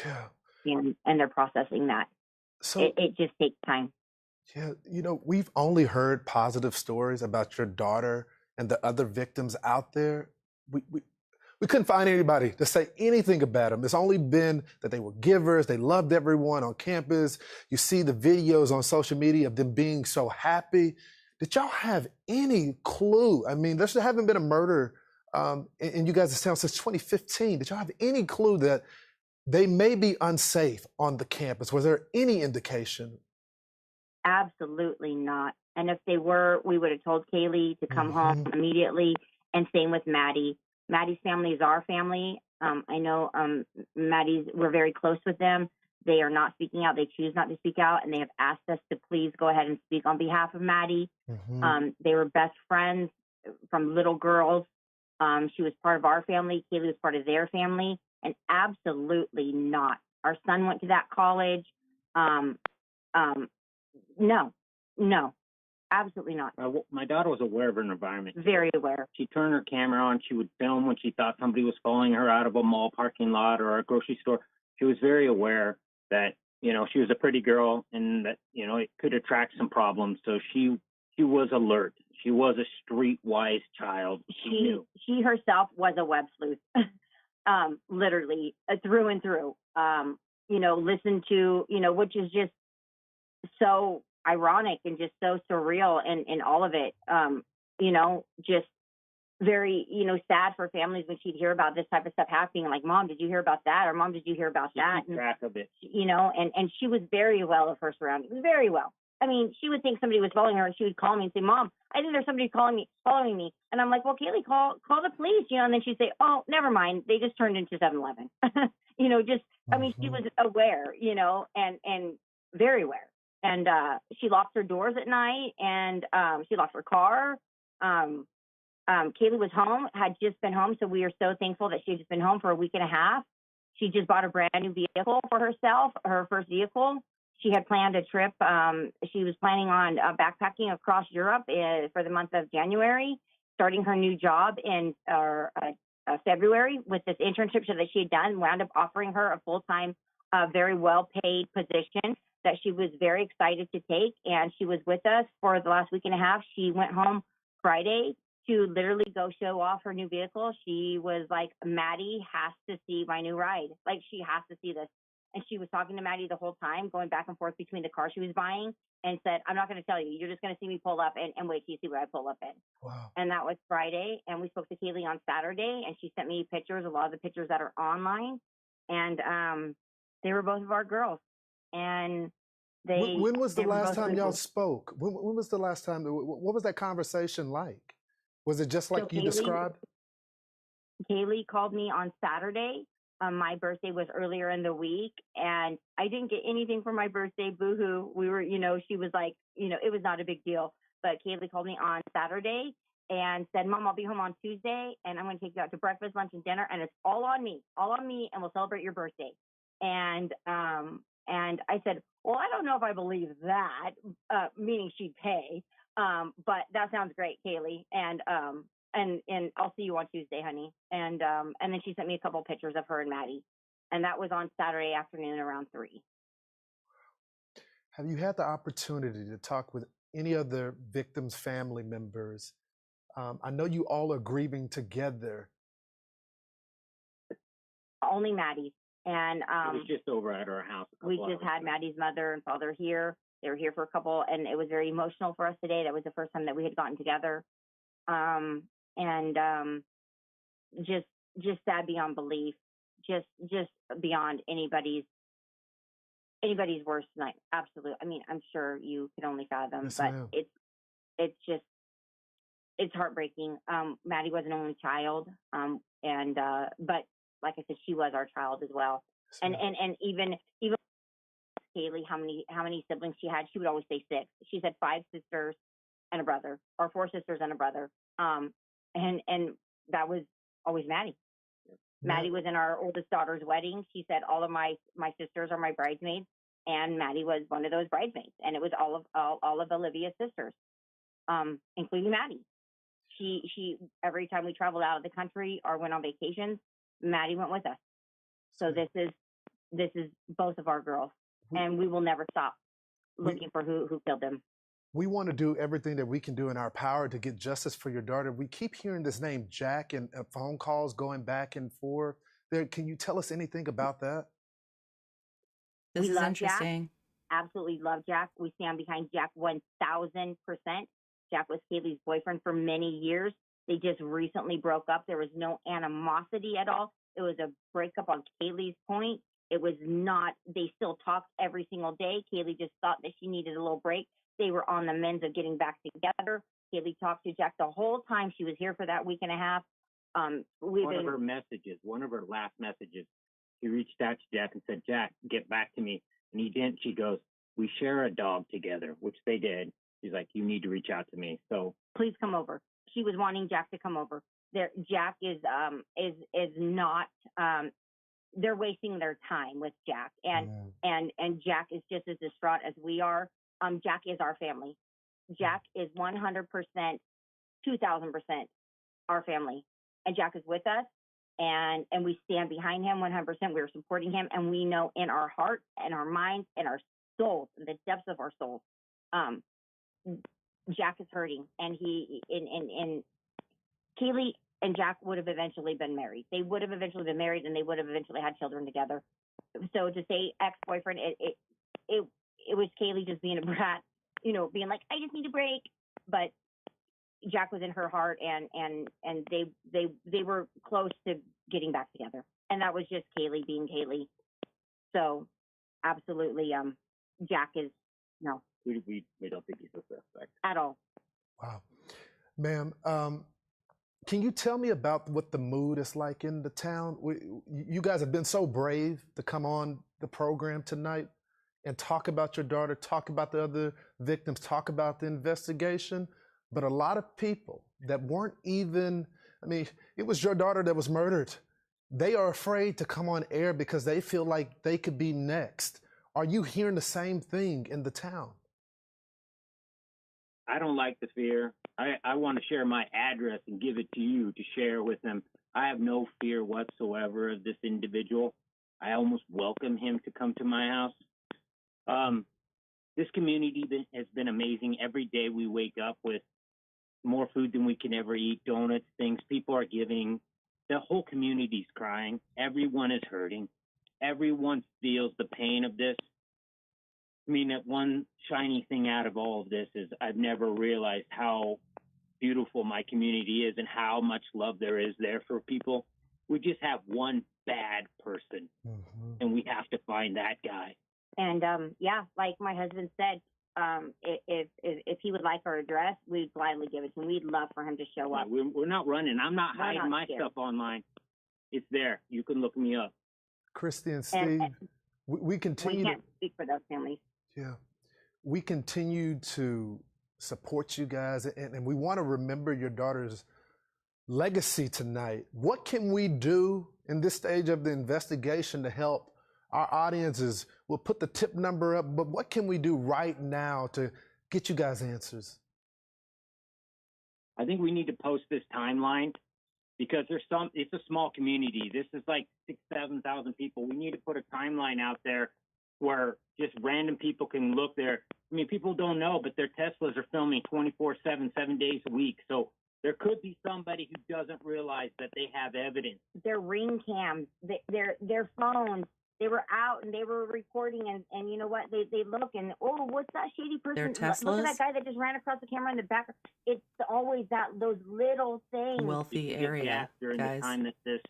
Yeah. And they're processing that. So it just takes time. Yeah, we've only heard positive stories about your daughter and the other victims out there. We couldn't find anybody to say anything about them. It's only been that they were givers. They loved everyone on campus. You see the videos on social media of them being so happy. Did y'all have any clue? I mean, there haven't been a murder in you guys' town since 2015. Did y'all have any clue that they may be unsafe on the campus? Was there any indication? Absolutely not. And if they were, we would have told Kaylee to come home immediately. And same with Maddie. Maddie's family is our family. I know we're very close with them. They are not speaking out. They choose not to speak out, and they have asked us to please go ahead and speak on behalf of Maddie. They were best friends from little girls. She was part of our family. Kaylee was part of their family, and absolutely not. Our son went to that college. No, absolutely not. My daughter was aware of her environment. Very aware. She turned her camera on. She would film when she thought somebody was following her out of a mall parking lot or a grocery store. She was very aware that, she was a pretty girl and that, it could attract some problems. So she was alert. She was a streetwise child. She herself was a web sleuth, literally through and through. Listen to, which is just so ironic and just so surreal in all of it. Just very, sad for families when she'd hear about this type of stuff happening. Like, Mom, did you hear about that? Or Mom, did you hear about that? Keep track of it. And she was very well of her surroundings, very well. I mean, she would think somebody was following her, and she would call me and say, Mom, I think there's somebody following me. And I'm like, well, Kaylee, call the police, and then she'd say, oh, never mind. They just turned into 7-Eleven. I mean, she was aware, and very aware. And she locked her doors at night, and she locked her car. Kaylee was home, had just been home, so we are so thankful that she had just been home for a week and a half. She just bought a brand new vehicle for herself, her first vehicle. She had planned a trip. She was planning on backpacking across Europe for the month of January, starting her new job in February with this internship that she had done, wound up offering her a full-time, very well-paid position that she was very excited to take. And she was with us for the last week and a half. She went home Friday to literally go show off her new vehicle. She was like, Maddie has to see my new ride. Like, she has to see this. And she was talking to Maddie the whole time, going back and forth between the car she was buying, and said, I'm not going to tell you. You're just going to see me pull up and wait till you see what I pull up in. Wow. And that was Friday. And we spoke to Kaylee on Saturday, and she sent me pictures, a lot of the pictures that are online. And they were both of our girls. And when was the last time y'all spoke? When was the last time? What was that conversation like? Was it just like you described? Kaylee called me on Saturday. My birthday was earlier in the week, and I didn't get anything for my birthday. Boo-hoo. We were, she was like, it was not a big deal. But Kaylee called me on Saturday, and said, Mom, I'll be home on Tuesday, and I'm going to take you out to breakfast, lunch, and dinner, and it's all on me, and we'll celebrate your birthday. And I said, well, I don't know if I believe that, meaning she'd pay, but that sounds great, Kaylee. And I'll see you on Tuesday, honey. And then she sent me a couple pictures of her and Maddie, and that was on Saturday afternoon around 3. Have you had the opportunity to talk with any other victims' family members? I know you all are grieving together. Only Maddie. And it was just over at our house. We just had Maddie's mother and father here. They were here for a couple, and it was very emotional for us today. That was the first time that we had gotten together. Just sad beyond belief, just beyond anybody's worst night. Absolutely. I mean, I'm sure you can only fathom, Yes, but ma'am. it's heartbreaking. Maddie was an only child, but like I said, she was our child as well. Yes, And even Kaylee, how many siblings she had, she would always say 6. She said 5 sisters and a brother, or 4 sisters and a brother. And that was always Maddie. Maddie was in our oldest daughter's wedding. She said all of my sisters are my bridesmaids, and Maddie was one of those bridesmaids. And it was all of Olivia's sisters, including Maddie. She every time we traveled out of the country or went on vacations, Maddie went with us. So this is both of our girls, and we will never stop looking for who killed them. We want to do everything that we can do in our power to get justice for your daughter. We keep hearing this name, Jack, and phone calls going back and forth. Can you tell us anything about that? This We is love interesting. Jack. Absolutely love Jack. We stand behind Jack 1,000%. Jack was Kaylee's boyfriend for many years. They just recently broke up. There was no animosity at all. It was a breakup on Kaylee's point. It was not, they still talked every single day. Kaylee just thought that she needed a little break. They were on the mend of getting back together. Kaylee talked to Jack the whole time she was here for that week and a half. One of her last messages, she reached out to Jack and said, Jack, get back to me. And he didn't. She goes, we share a dog together, which they did. She's like, you need to reach out to me. So please come over. She was wanting Jack to come over. Jack is not, they're wasting their time with Jack. And Jack is just as distraught as we are. Jack is our family. Jack is 100%, 2,000% our family. And Jack is with us, and we stand behind him 100%. We're supporting him, and we know in our hearts and our minds and our souls, in the depths of our souls, Jack is hurting. And Kaylee and Jack would have eventually been married. They would have eventually been married, and they would have eventually had children together. So to say ex-boyfriend, it was Kaylee just being a brat, being like, I just need a break. But Jack was in her heart, and they were close to getting back together. And that was just Kaylee being Kaylee. So absolutely, Jack is, no. We don't think he's a suspect. At all. Wow. Ma'am, can you tell me about what the mood is like in the town? You guys have been so brave to come on the program tonight and talk about your daughter, talk about the other victims, talk about the investigation. But a lot of people that weren't even, it was your daughter that was murdered. They are afraid to come on air because they feel like they could be next. Are you hearing the same thing in the town? I don't like the fear. I want to share my address and give it to you to share with them. I have no fear whatsoever of this individual. I almost welcome him to come to my house. This community has been amazing. Every day we wake up with more food than we can ever eat, donuts, things. People are giving. The whole community's crying. Everyone is hurting. Everyone feels the pain of this. That one shiny thing out of all of this is I've never realized how beautiful my community is and how much love there is there for people. We just have one bad person, and we have to find that guy. And like my husband said, if he would like our address, we'd gladly give it to him. We'd love for him to show up. We're not running. I'm not hiding my stuff online. It's there. You can look me up. Christy and Steve, we continue. We can't speak for those families. Yeah. We continue to support you guys, and we want to remember your daughter's legacy tonight. What can we do in this stage of the investigation to help our audiences? We'll put the tip number up, but what can we do right now to get you guys answers? I think we need to post this timeline because it's a small community. This is like 7,000 people. We need to put a timeline out there where just random people can look there. I mean, people don't know, but their Teslas are filming 24/7, 7 days a week. So there could be somebody who doesn't realize that they have evidence. Their ring cams, their phones, they were out and they were recording, and you know what? They look and, oh, what's that shady person? Their Look at Teslas? that guy that just ran across the camera in the back. It's always those little things. Wealthy area, During guys. the time that this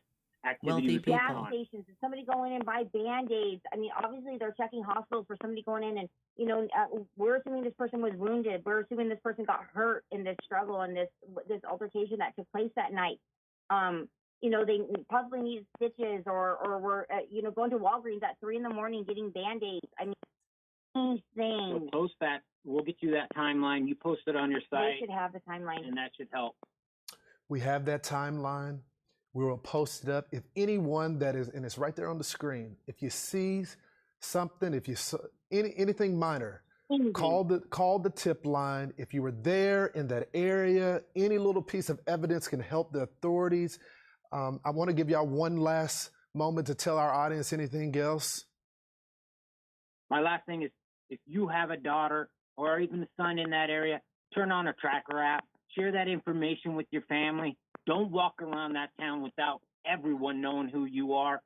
activity Wealthy was going Gas people. on. stations. Is somebody going in by Band-Aids? I mean, obviously they're checking hospitals for somebody going in, and we're assuming this person was wounded. We're assuming this person got hurt in this struggle and this altercation that took place that night. They possibly needed stitches, or were going to Walgreens at 3 a.m. getting Band-Aids. I mean, anything. So post that. We'll get you that timeline. You post it on your They site, should have the timeline. and that should help. We have that timeline. We will post it up. If anyone that is, and it's right there on the screen, if you see something, if you saw anything minor, call the tip line. If you were there in that area, any little piece of evidence can help the authorities. I want to give y'all one last moment to tell our audience anything else. My last thing is, if you have a daughter or even a son in that area, turn on a tracker app. Share that information with your family. Don't walk around that town without everyone knowing who you are.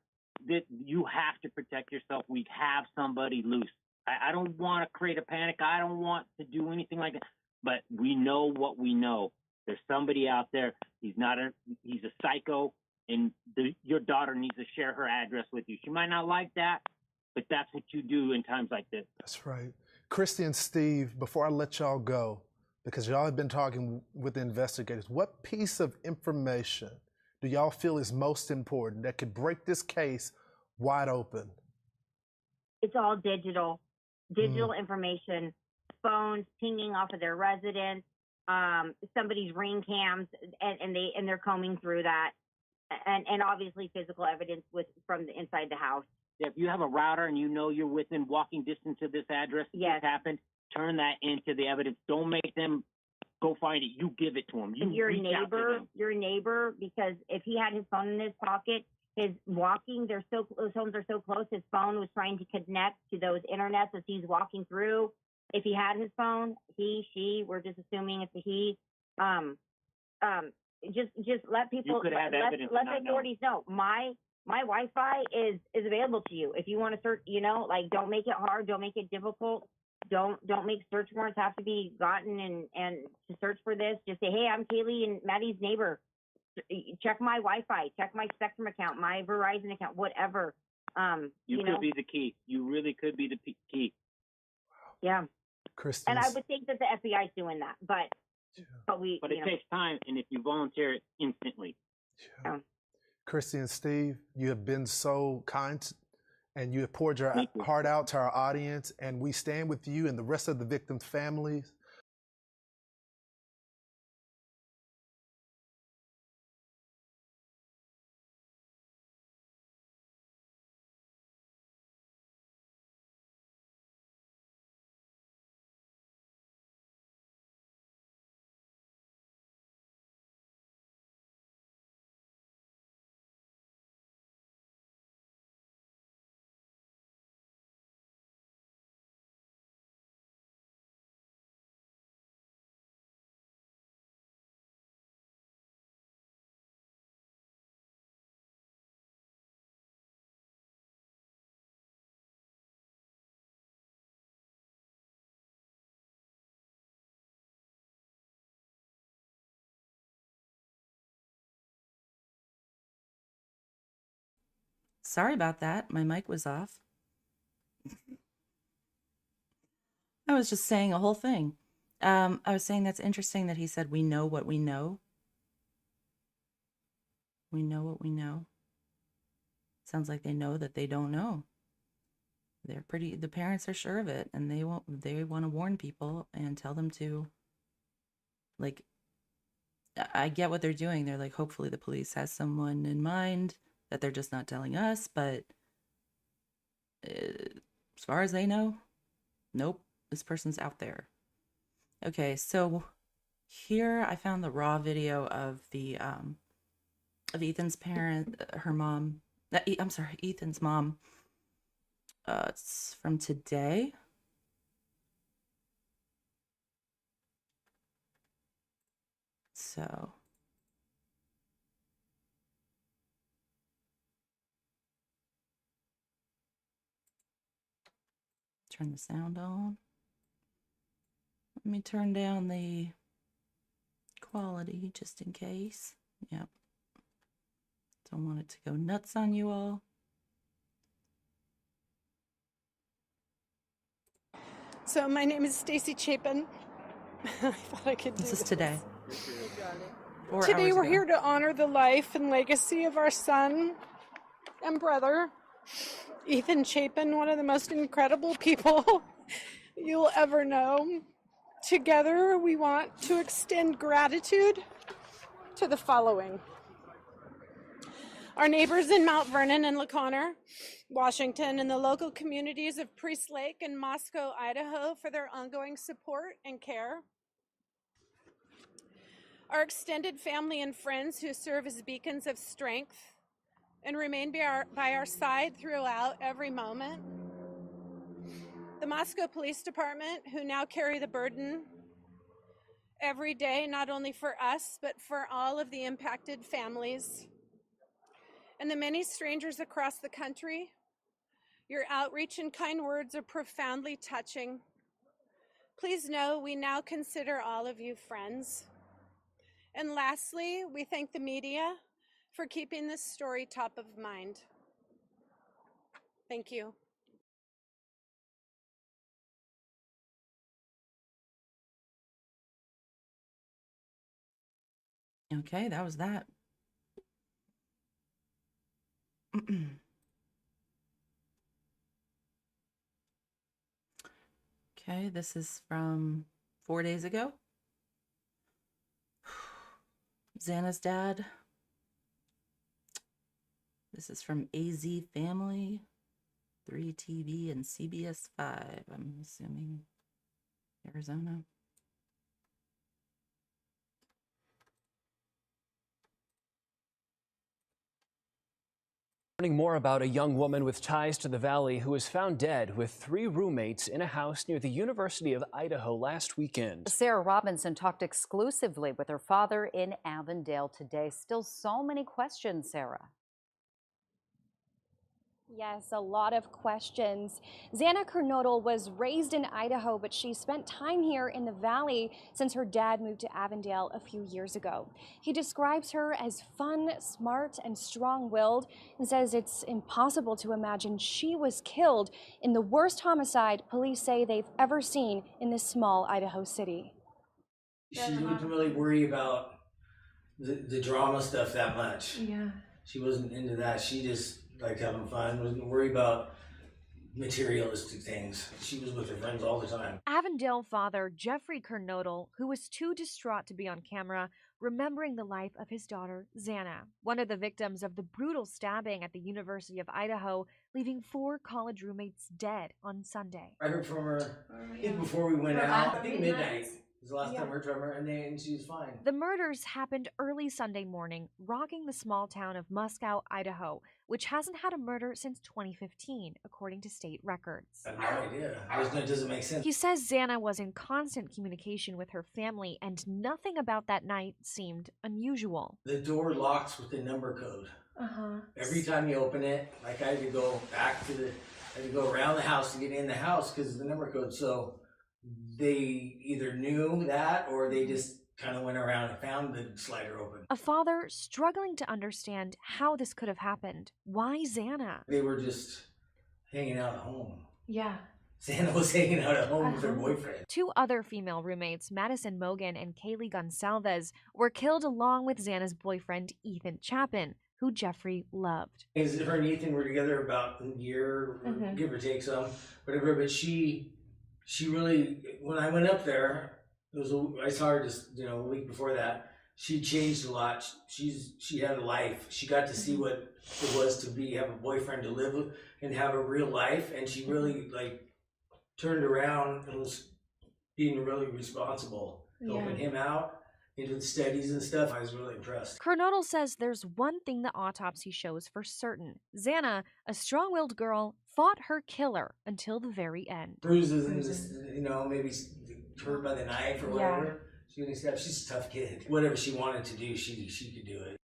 That you have to protect yourself. We have somebody loose. I don't want to create a panic. I don't want to do anything like that. But we know what we know. There's somebody out there. He's a psycho, and your daughter needs to share her address with you. She might not like that, but that's what you do in times like this. That's right. Christy and Steve, before I let y'all go, because y'all have been talking with the investigators, what piece of information do y'all feel is most important that could break this case wide open? It's all digital information, phones pinging off of their residence, somebody's ring cams, and they're combing through that, and obviously physical evidence from the inside the house. If you have a router and you know you're within walking distance of this address, Yes. this happened, turn that into the evidence. Don't make them go find it. You give it to them. If you're a reach out to neighbor, them. because if he had his phone in his pocket, those homes are so close, his phone was trying to connect to those internets as he's walking through. If he had his phone, we're just assuming it's a he, just let people, You could have evidence let and the not know. authorities know. My Wi-Fi is available to you. If you want to search, don't make it hard, don't make it difficult. Don't make search warrants have to be gotten and to search for this. Just say, hey, I'm Kaylee and Maddie's neighbor. Check my Wi-Fi, check my Spectrum account, my Verizon account, whatever. You could be the key. You really could be the key. Yeah. Christy, And I would think that the FBI is doing that, but it takes time, and if you volunteer it instantly. Yeah. Christy and Steve, you have been so kind, and you have poured your Thank you. heart out to our audience, and we stand with you and the rest of the victims' families. Sorry about that. My mic was off. I was just saying a whole thing. I was saying that's interesting that he said we know what we know. We know what we know. Sounds like they know that they don't know. The parents are sure of it, and they want to warn people and tell them to Like, I get what they're doing. They're like, hopefully the police has someone in mind that they're just not telling us. But as far as they know, nope, this person's out there. Okay, so here I found the raw video of the of Ethan's parent, her mom. I'm sorry, Ethan's mom. It's from today. So turn the sound on. Let me turn down the quality just in case. Yep. Don't want it to go nuts on you all. So my name is Stacy Chapin. I thought I could do This is today. 4 Today hours we're ago. here to honor the life and legacy of our son and brother, Ethan Chapin, one of the most incredible people you'll ever know. Together we want to extend gratitude to the following. Our neighbors in Mount Vernon and LaConner, Washington, and the local communities of Priest Lake and Moscow, Idaho, for their ongoing support and care. Our extended family and friends who serve as beacons of strength and remain by our side throughout every moment. The Moscow Police Department, who now carry the burden every day, not only for us, but for all of the impacted families. And the many strangers across the country, your outreach and kind words are profoundly touching. Please know we now consider all of you friends. And lastly, we thank the media for keeping this story top of mind. Thank you. Okay, that was that. Okay, this is from 4 days ago. Xana's dad. This is from AZ Family, 3 TV and CBS 5. I'm assuming Arizona. Learning more about a young woman with ties to the valley who was found dead with 3 roommates in a house near the University of Idaho last weekend. Sarah Robinson talked exclusively with her father in Avondale today. Still so many questions, Sarah. Yes, a lot of questions. Xana Kernodle was raised in Idaho, but she spent time here in the valley since her dad moved to Avondale a few years ago. He describes her as fun, smart, and strong-willed, and says it's impossible to imagine she was killed in the worst homicide police say they've ever seen in this small Idaho city. She didn't really worry about the drama stuff that much. Yeah. She wasn't into that. She just liked having fun, wasn't worried about materialistic things. She was with her friends all the time. Avondale father Jeffrey Kernodle, who was too distraught to be on camera, remembering the life of his daughter, Xana, one of the victims of the brutal stabbing at the University of Idaho, leaving 4 college roommates dead on Sunday. I heard from her, I think before we went out, I think midnight. Was the last time I heard from her, and she was fine. The murders happened early Sunday morning, rocking the small town of Moscow, Idaho, which hasn't had a murder since 2015, according to state records. I have no idea. It doesn't make sense. He says Xana was in constant communication with her family, and nothing about that night seemed unusual. The door locks with the number code. Every time you open it, like I had to go I had to go around the house to get in the house because of the number code. So they either knew that or they just kind of went around and found the slider open. A father struggling to understand how this could have happened. Why Xana? They were just hanging out at home. Yeah. Xana was hanging out at home with her boyfriend. 2 other female roommates, Madison Mogan and Kaylee Gonsalves, were killed along with Xana's boyfriend, Ethan Chapin, who Jeffrey loved. Her and Ethan were together about a year, give or take some, whatever, but she really, when I went up there, I saw her just, a week before that. She changed a lot. She had a life. She got to see what it was to have a boyfriend, to live with and have a real life. And she really turned around and was being really responsible, helping him out into the studies and stuff. I was really impressed. Kernodle says there's one thing the autopsy shows for certain. Xana, a strong-willed girl, fought her killer until the very end. Bruises and this, maybe hurt by the knife or whatever. She's a tough kid. Whatever she wanted to do, she could do it.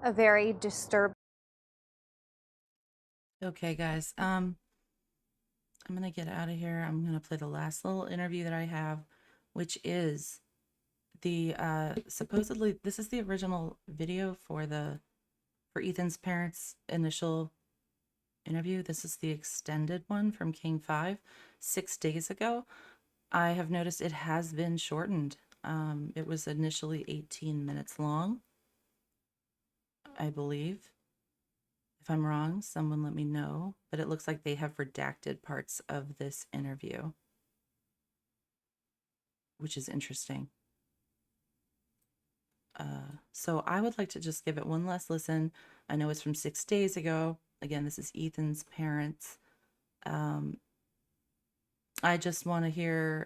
A very disturbing. Okay, guys. I'm gonna get out of here. I'm gonna play the last little interview that I have, which is the supposedly this is the original video for Ethan's parents' initial interview. This is the extended one from King 5, 6 days ago. I have noticed it has been shortened. It was initially 18 minutes long, I believe. If I'm wrong, someone let me know. But it looks like they have redacted parts of this interview, which is interesting. So I would like to just give it one last listen. I know it's from 6 days ago. Again, this is Ethan's parents. I just want to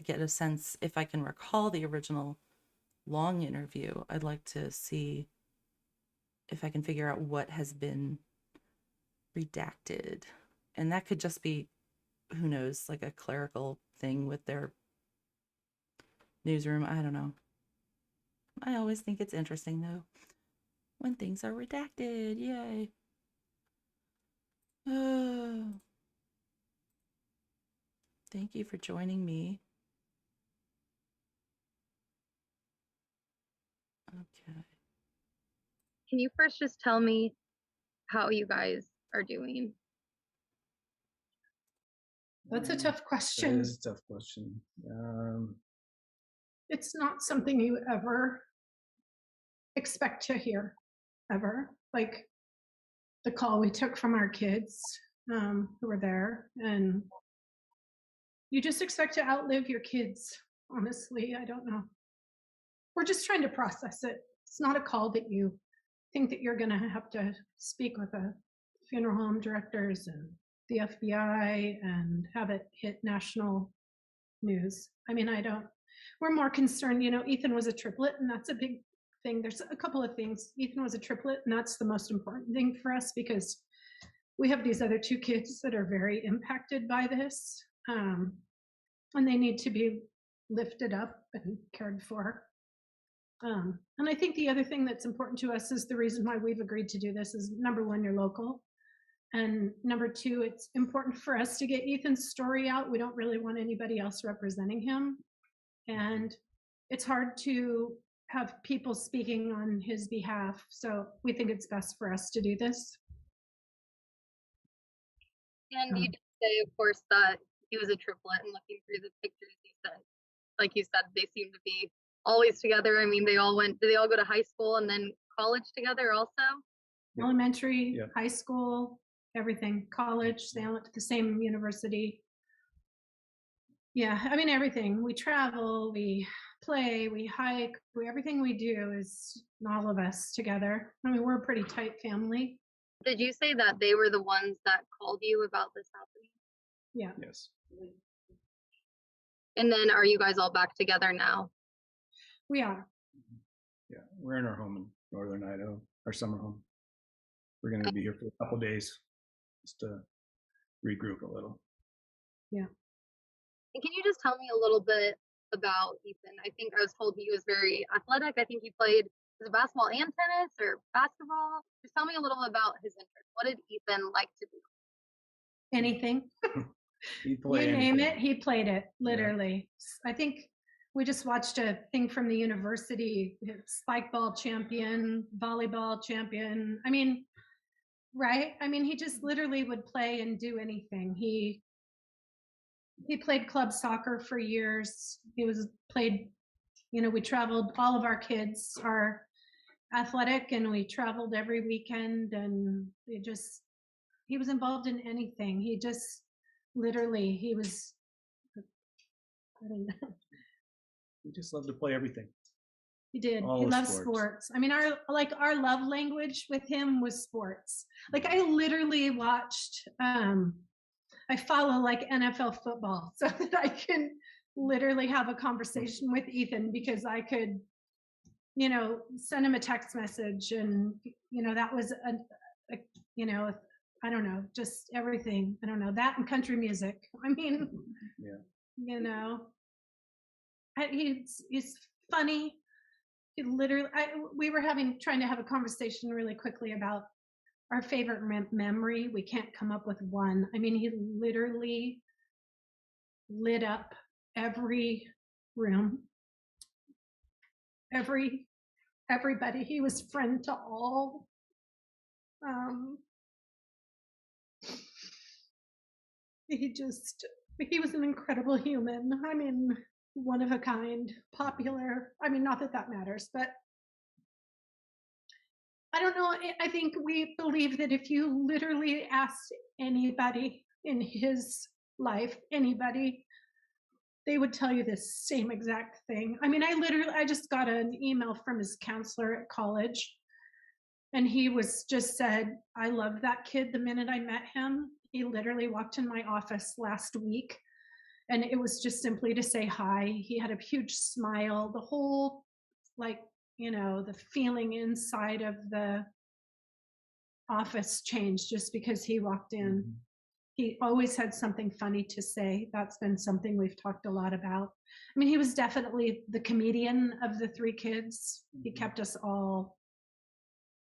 get a sense, if I can recall the original long interview. I'd like to see if I can figure out what has been redacted. And that could just be, who knows, like a clerical thing with their newsroom. I don't know. I always think it's interesting, though, when things are redacted. Yay. Oh. Thank you for joining me. Okay. Can you first just tell me how you guys are doing? That's a tough That question. is a tough question. It's not something you ever expect to hear, ever. Like the call we took from our kids who were there, and you just expect to outlive your kids. Honestly, I don't know. We're just trying to process it. It's not a call that you think that you're going to have to speak with a funeral home directors and the FBI and have it hit national news. I mean, we're more concerned, Ethan was a triplet, and that's a big thing. There's a couple of things. Ethan was a triplet, and that's the most important thing for us, because we have these other 2 kids that are very impacted by this, and they need to be lifted up and cared for. And I think the other thing that's important to us is the reason why we've agreed to do this is, number 1, you're local. And number 2, it's important for us to get Ethan's story out. We don't really want anybody else representing him. And it's hard to have people speaking on his behalf. So we think it's best for us to do this. And you did say, of course, that he was a triplet, and looking through the pictures you sent, like you said, they seem to be always together. I mean, did they all go to high school and then college together also? Elementary, high school, everything, college, they all went to the same university. Yeah, I mean, everything. We travel, we play, we hike, everything we do is all of us together. I mean, we're a pretty tight family. Did you say that they were the ones that called you about this happening? Yeah. Yes. And then are you guys all back together now? We are. Yeah, we're in our home in northern Idaho, our summer home. We're going to be here for a couple days just to regroup a little. Yeah. And can you just tell me a little bit about Ethan? I think I was told he was very athletic. I think he played basketball and tennis or basketball. Just tell me a little about his interest. What did Ethan like to do? Anything. You name it, he played it, literally. Yeah. I think we just watched a thing from the university, spike ball champion, volleyball champion. I mean, right? I mean, he just literally would play and do anything. He played club soccer for years. We traveled, all of our kids are athletic, and we traveled every weekend, and he was involved in anything. He just literally, he was I don't know. He just loved to play everything. He did. All He the loves sports. sports. I mean, our love language with him was sports. Like I literally watched. I follow like NFL football so that I can literally have a conversation with Ethan because I could, you know, send him a text message and you know that was you know, I don't know, just everything. I don't know that and country music. I mean, Yeah. you know, he's funny. He literally, we were trying to have a conversation really quickly about our favorite memory. We can't come up with one. I mean, he literally lit up every room, everybody. He was friend to all. He was an incredible human. I mean, one of a kind, popular. I mean, not that that matters, but I don't know. I think we believe that if you literally asked anybody in his life, anybody, they would tell you the same exact thing. I mean, I just got an email from his counselor at college, and he was just said, I love that kid the minute I met him. He literally walked in my office last week, and it was just simply to say hi. He had a huge smile. The whole, like, you know, the feeling inside of the office changed just because he walked in. He always had something funny to say. That's been something we've talked a lot about. I mean, he was definitely the comedian of the three kids. He kept us all,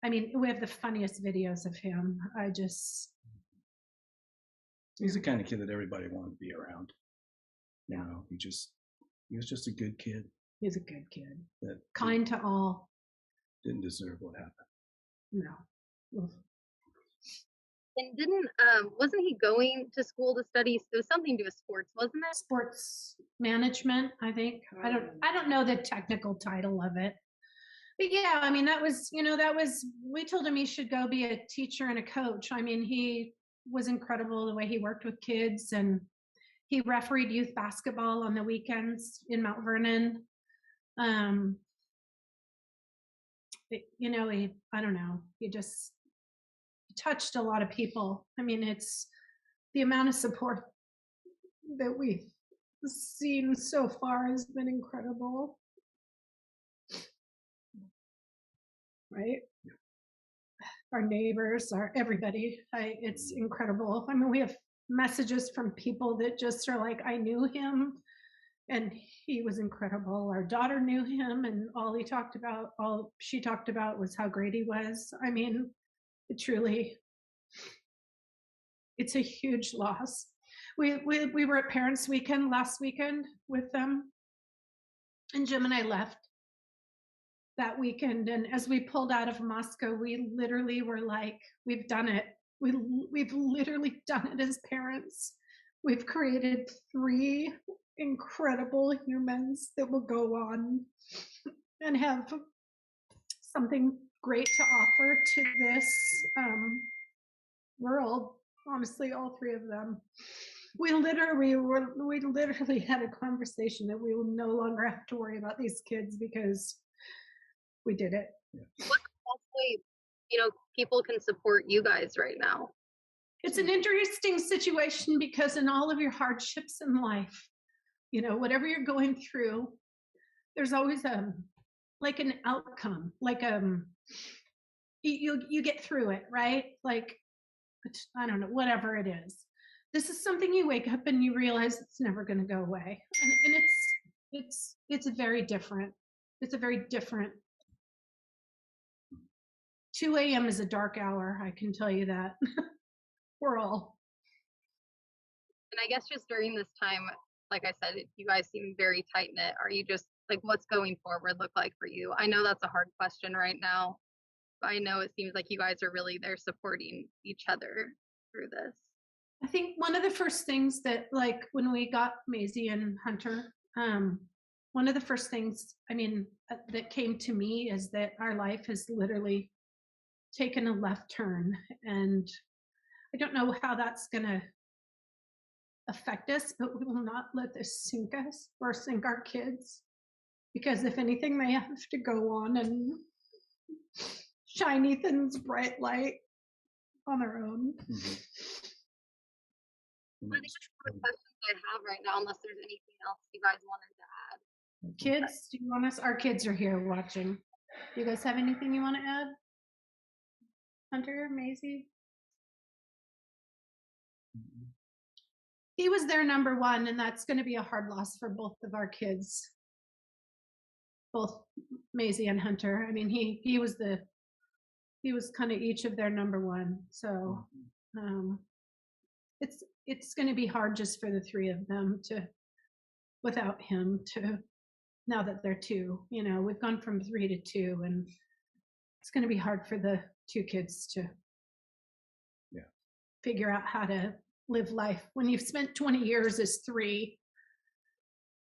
I mean, we have the funniest videos of him. He's the kind of kid that everybody wanted to be around. You know, he was just a good kid. He's a good kid. That kind to all. Didn't deserve what happened. No. Oof. And wasn't he going to school to study? It was something to do with sports, wasn't it? Sports management, I think. I don't know the technical title of it. But yeah, I mean, we told him he should go be a teacher and a coach. I mean, he was incredible the way he worked with kids, and he refereed youth basketball on the weekends in Mount Vernon. I don't know, he just touched a lot of people. I mean, it's the amount of support that we've seen so far has been incredible. Right? Our neighbors, everybody. It's incredible. I mean, we have messages from people that just are like, I knew him and he was incredible. Our daughter knew him and all she talked about was how great he was. I mean, it's a huge loss. We were at Parents Weekend last weekend with them, and Jim and I left that weekend. And as we pulled out of Moscow, we literally were like, we've done it. We've literally done it as parents. We've created 3 incredible humans that will go on and have something great to offer to this world. Honestly, all 3 of them. We literally had a conversation that we will no longer have to worry about these kids because we did it. What way, people can support you guys right now? It's an interesting situation because in all of your hardships in life, whatever you're going through, there's always like an outcome, like you get through it, right? Like, I don't know, whatever it is. This is something you wake up and you realize it's never going to go away, and it's very different. It's a very different. 2 a.m. is a dark hour. I can tell you that. We're all. And I guess just during this time, like I said, you guys seem very tight knit. Are you just like, what's going forward look like for you? I know that's a hard question right now, but I know it seems like you guys are really there supporting each other through this. I think one of the first things that, like, when we got Maisie and Hunter, one of the first things, that came to me is that our life has literally taken a left turn, and I don't know how that's gonna affect us, but we will not let this sink us or sink our kids. Because if anything, they have to go on and shine Ethan's bright light on their own. I think that's all the questions I have right now, unless there's anything else you guys wanted to add. Kids, do you want us? Our kids are here watching. Do you guys have anything you want to add? Hunter, Maisie? He was their number one, and that's going to be a hard loss for both of our kids, both Maisie and Hunter. I mean, he was kind of each of their number one. So it's going to be hard just for the three of them without him now that they're two. We've gone from 3 to 2, and it's going to be hard for the two kids to figure out how to live life when you've spent 20 years as 3,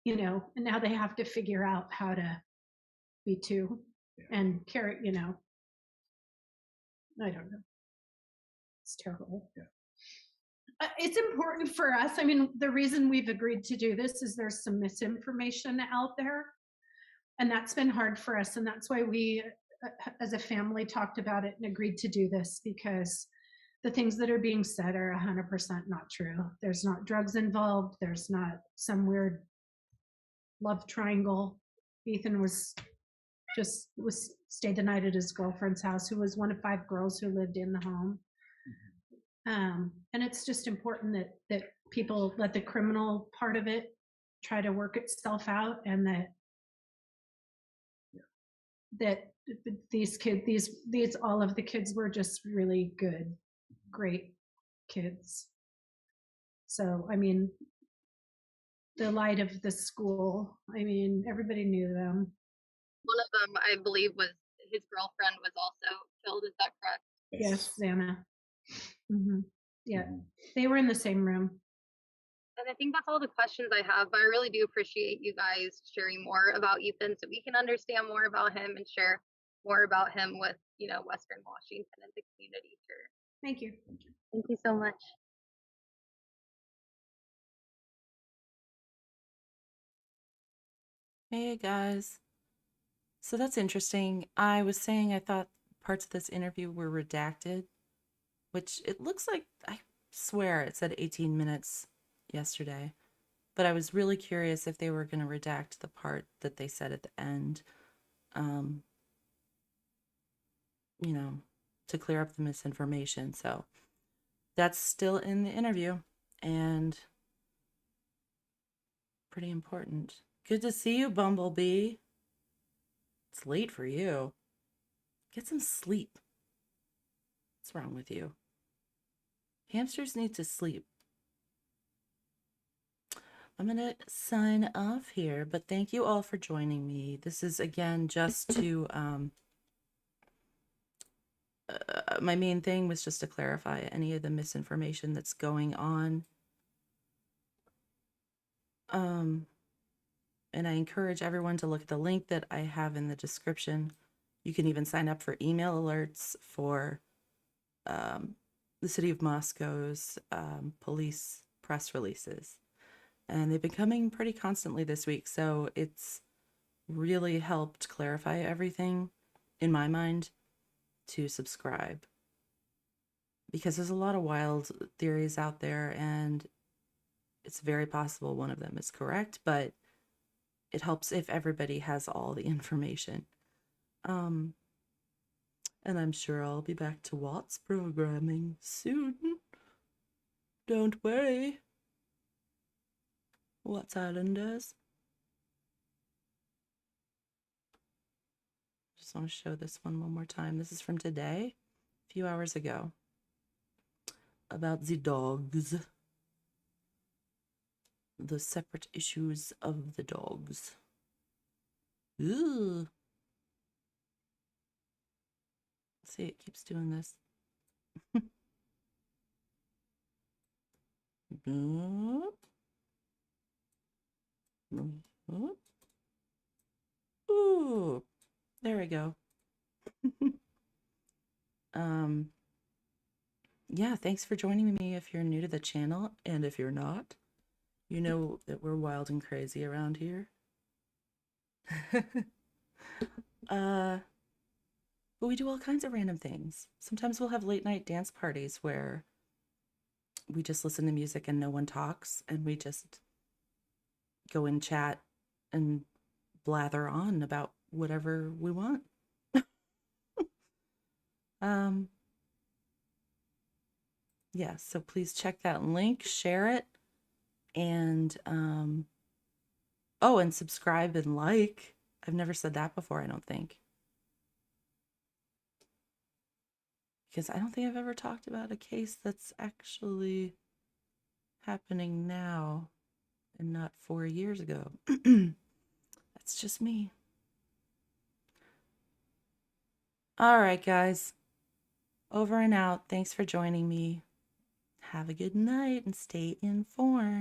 and now they have to figure out how to be 2 and carry, I don't know. It's terrible. It's important for us. I mean, the reason we've agreed to do this is there's some misinformation out there, and that's been hard for us. And that's why we, as a family, talked about it and agreed to do this, because the things that are being said are 100% not true. There's not drugs involved. There's not some weird love triangle. Ethan stayed the night at his girlfriend's house, who was one of 5 girls who lived in the home. And it's just important that people let the criminal part of it try to work itself out, and that these kids, all of the kids were just really good, great kids. So, I mean, the light of the school, I mean, everybody knew them. One of them, I believe, was his girlfriend was also killed. Is that correct? Yes, Xana. Yeah, they were in the same room. And I think that's all the questions I have, but I really do appreciate you guys sharing more about Ethan so we can understand more about him and share more about him with, Western Washington and the community here. Thank you. Thank you so much. Hey guys. So that's interesting. I was saying I thought parts of this interview were redacted, which it looks like, I swear it said 18 minutes yesterday. But I was really curious if they were going to redact the part that they said at the end, to clear up the misinformation. So that's still in the interview and pretty important. Good to see you, Bumblebee. It's late for you. Get some sleep. What's wrong with you? Hamsters need to sleep. I'm going to sign off here, but thank you all for joining me. This is, again, just to, my main thing was just to clarify any of the misinformation that's going on. And I encourage everyone to look at the link that I have in the description. You can even sign up for email alerts for the city of Moscow's police press releases. And they've been coming pretty constantly this week, so it's really helped clarify everything in my mind to subscribe. Because there's a lot of wild theories out there, and it's very possible one of them is correct, but it helps if everybody has all the information. And I'm sure I'll be back to Watt's programming soon. Don't worry. Watts Islanders. Just want to show this one more time. This is from today, a few hours ago, about the dogs. The separate issues of the dogs. Ooh. See, it keeps doing this. Ooh, there we go. Yeah, thanks for joining me if you're new to the channel, and if you're not, You know that we're wild and crazy around here. But we do all kinds of random things. Sometimes we'll have late night dance parties where we just listen to music and no one talks, and we just go and chat and blather on about whatever we want. Yeah, so please check that link, share it, and oh, and subscribe and like. I've never said that before, I don't think. Because I don't think I've ever talked about a case that's actually happening now and not 4 years ago. That's just me. All right, guys. Over and out. Thanks for joining me. Have a good night and stay informed.